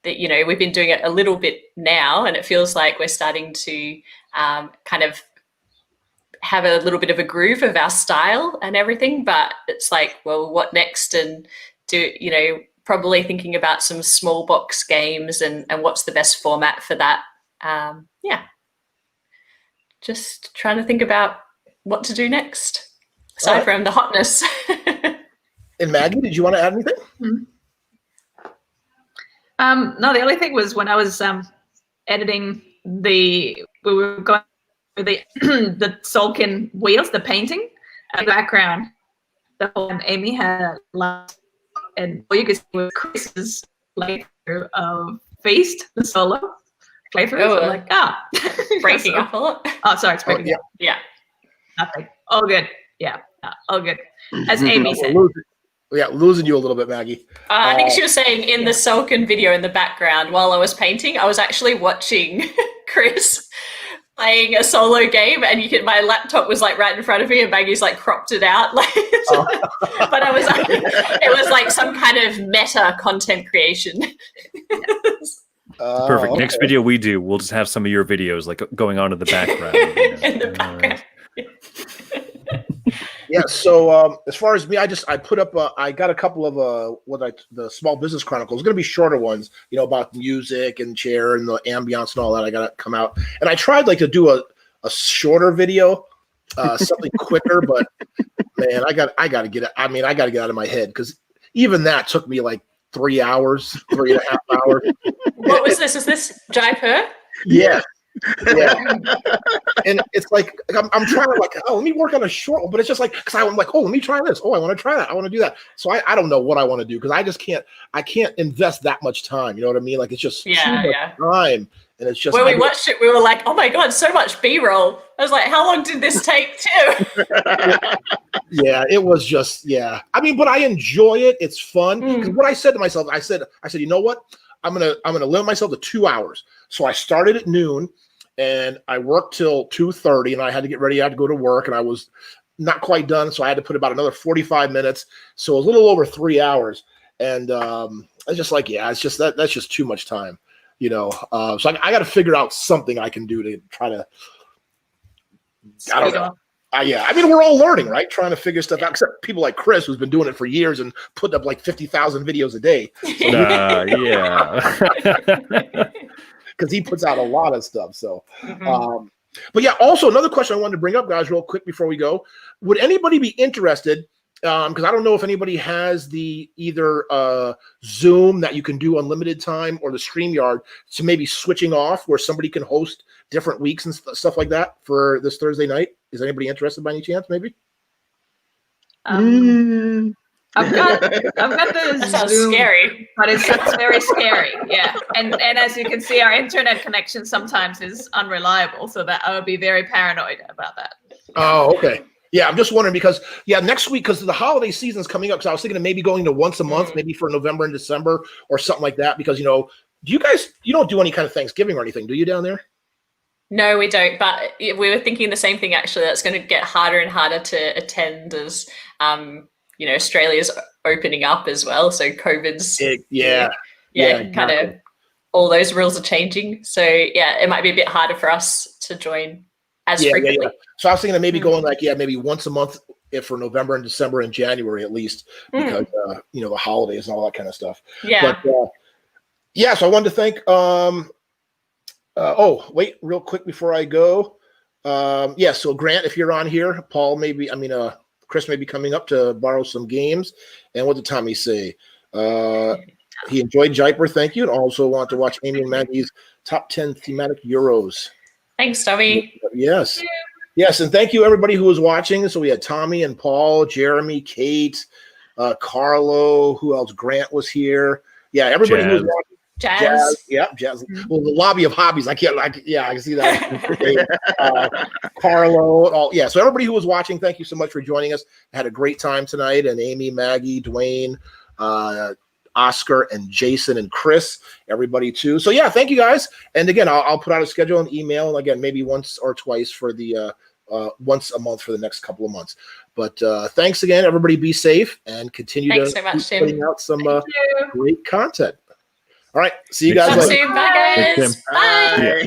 that. We've been doing it a little bit now, and it feels like we're starting to kind of have a little bit of a groove of our style and everything, but it's like, well, what next? And probably thinking about some small box games and what's the best format for that. Just trying to think about what to do next, aside from the hotness. And Maggie, did you want to add anything? No, the only thing was when I was editing we were going through the Sulkin wheels, the painting, and the background. The whole time Amy had last, and all you could see was Chris's playthrough of Feast, the solo playthrough. So I'm like, breaking up a lot. Oh, sorry, it's breaking up. Yeah. Nothing. All good. Yeah. All good. As Amy said. Losing you a little bit, Maggie. I think she was saying in the Sulkin video in the background while I was painting, I was actually watching Chris playing a solo game, and my laptop was like right in front of me, and Maggie's like cropped it out, but it was like some kind of meta content creation. Perfect. Okay. Next video we do, we'll just have some of your videos like going on in the background. In the background. Yeah. So as far as me, I put up I got a couple of the Small Business Chronicles. It's going to be shorter ones, about music and chair and the ambiance and all that. I got to come out, and I tried to do a shorter video, something quicker, but man, I got to get it. I mean, I got to get out of my head, because even that took me like 3 hours, 3.5 hours. What was this? Is this Jaipur? Yeah. Yeah. And it's like I'm trying to let me work on a short one, but it's just like because I'm like, let me try this. I want to try that. I want to do that. So I don't know what I want to do because I just can't. I can't invest that much time. You know what I mean? Like it's just too much time, and it's just when we watched it, we were like, oh my god, so much B-roll. I was like, how long did this take too? Yeah, it was just I mean, but I enjoy it. It's fun. Because what I said to myself, I said, you know what? I'm gonna limit myself to 2 hours. So I started at noon, and I worked till 2:30, and I had to get ready. I had to go to work, and I was not quite done, so I had to put about another 45 minutes. So it was a little over 3 hours, and I was just like, it's just that's just too much time, you know. So I got to figure out something I can do to try to. I don't know. I mean, we're all learning, right? Trying to figure stuff out. Except people like Chris, who's been doing it for years and putting up like 50,000 videos a day. So because he puts out a lot of stuff. So, but yeah. Also, another question I wanted to bring up, guys, real quick before we go: would anybody be interested? Because I don't know if anybody has the either Zoom that you can do unlimited time or the StreamYard to maybe switching off where somebody can host different weeks and stuff like that for this Thursday night. Is anybody interested by any chance? Maybe. I've got the That sounds Zoom, scary, but it sounds very scary. Yeah, and as you can see, our internet connection sometimes is unreliable, so that I would be very paranoid about that. Oh, okay. Yeah, I'm just wondering because next week because the holiday season is coming up. Because I was thinking of maybe going to once a month, maybe for November and December or something like that. Because you don't do any kind of Thanksgiving or anything, do you down there? No, we don't. But we were thinking the same thing. Actually, that's going to get harder and harder to attend as Australia's opening up as well. So COVID's kind of all those rules are changing. So it might be a bit harder for us to join as frequently. Yeah. So I was thinking of maybe going maybe once a month for November and December and January at least because the holidays and all that kind of stuff. Yeah. But, so I wanted to thank. Wait, real quick before I go. So Grant, if you're on here, Paul, Chris may be coming up to borrow some games. And what did Tommy say? He enjoyed Jaipur, thank you, and also want to watch Amy and Maggie's top 10 thematic Euros. Thanks, Tommy. Yes. Yes, and thank you everybody who was watching. So we had Tommy and Paul, Jeremy, Kate, Carlo, who else? Grant was here. Yeah, everybody who was watching. Jazz. Yeah, Jazz. Well, the lobby of hobbies. I can see that. Carlo, all. Yeah, so everybody who was watching, thank you so much for joining us. I had a great time tonight, and Amy, Maggie, Dwayne, Oscar, and Jason, and Chris, everybody too. So thank you guys. And again, I'll put out a schedule and email, and again, maybe once or twice for the once a month for the next couple of months. But thanks again, everybody. Be safe and continue putting out some great content. All right. See you guys later. Bye, guys. Bye.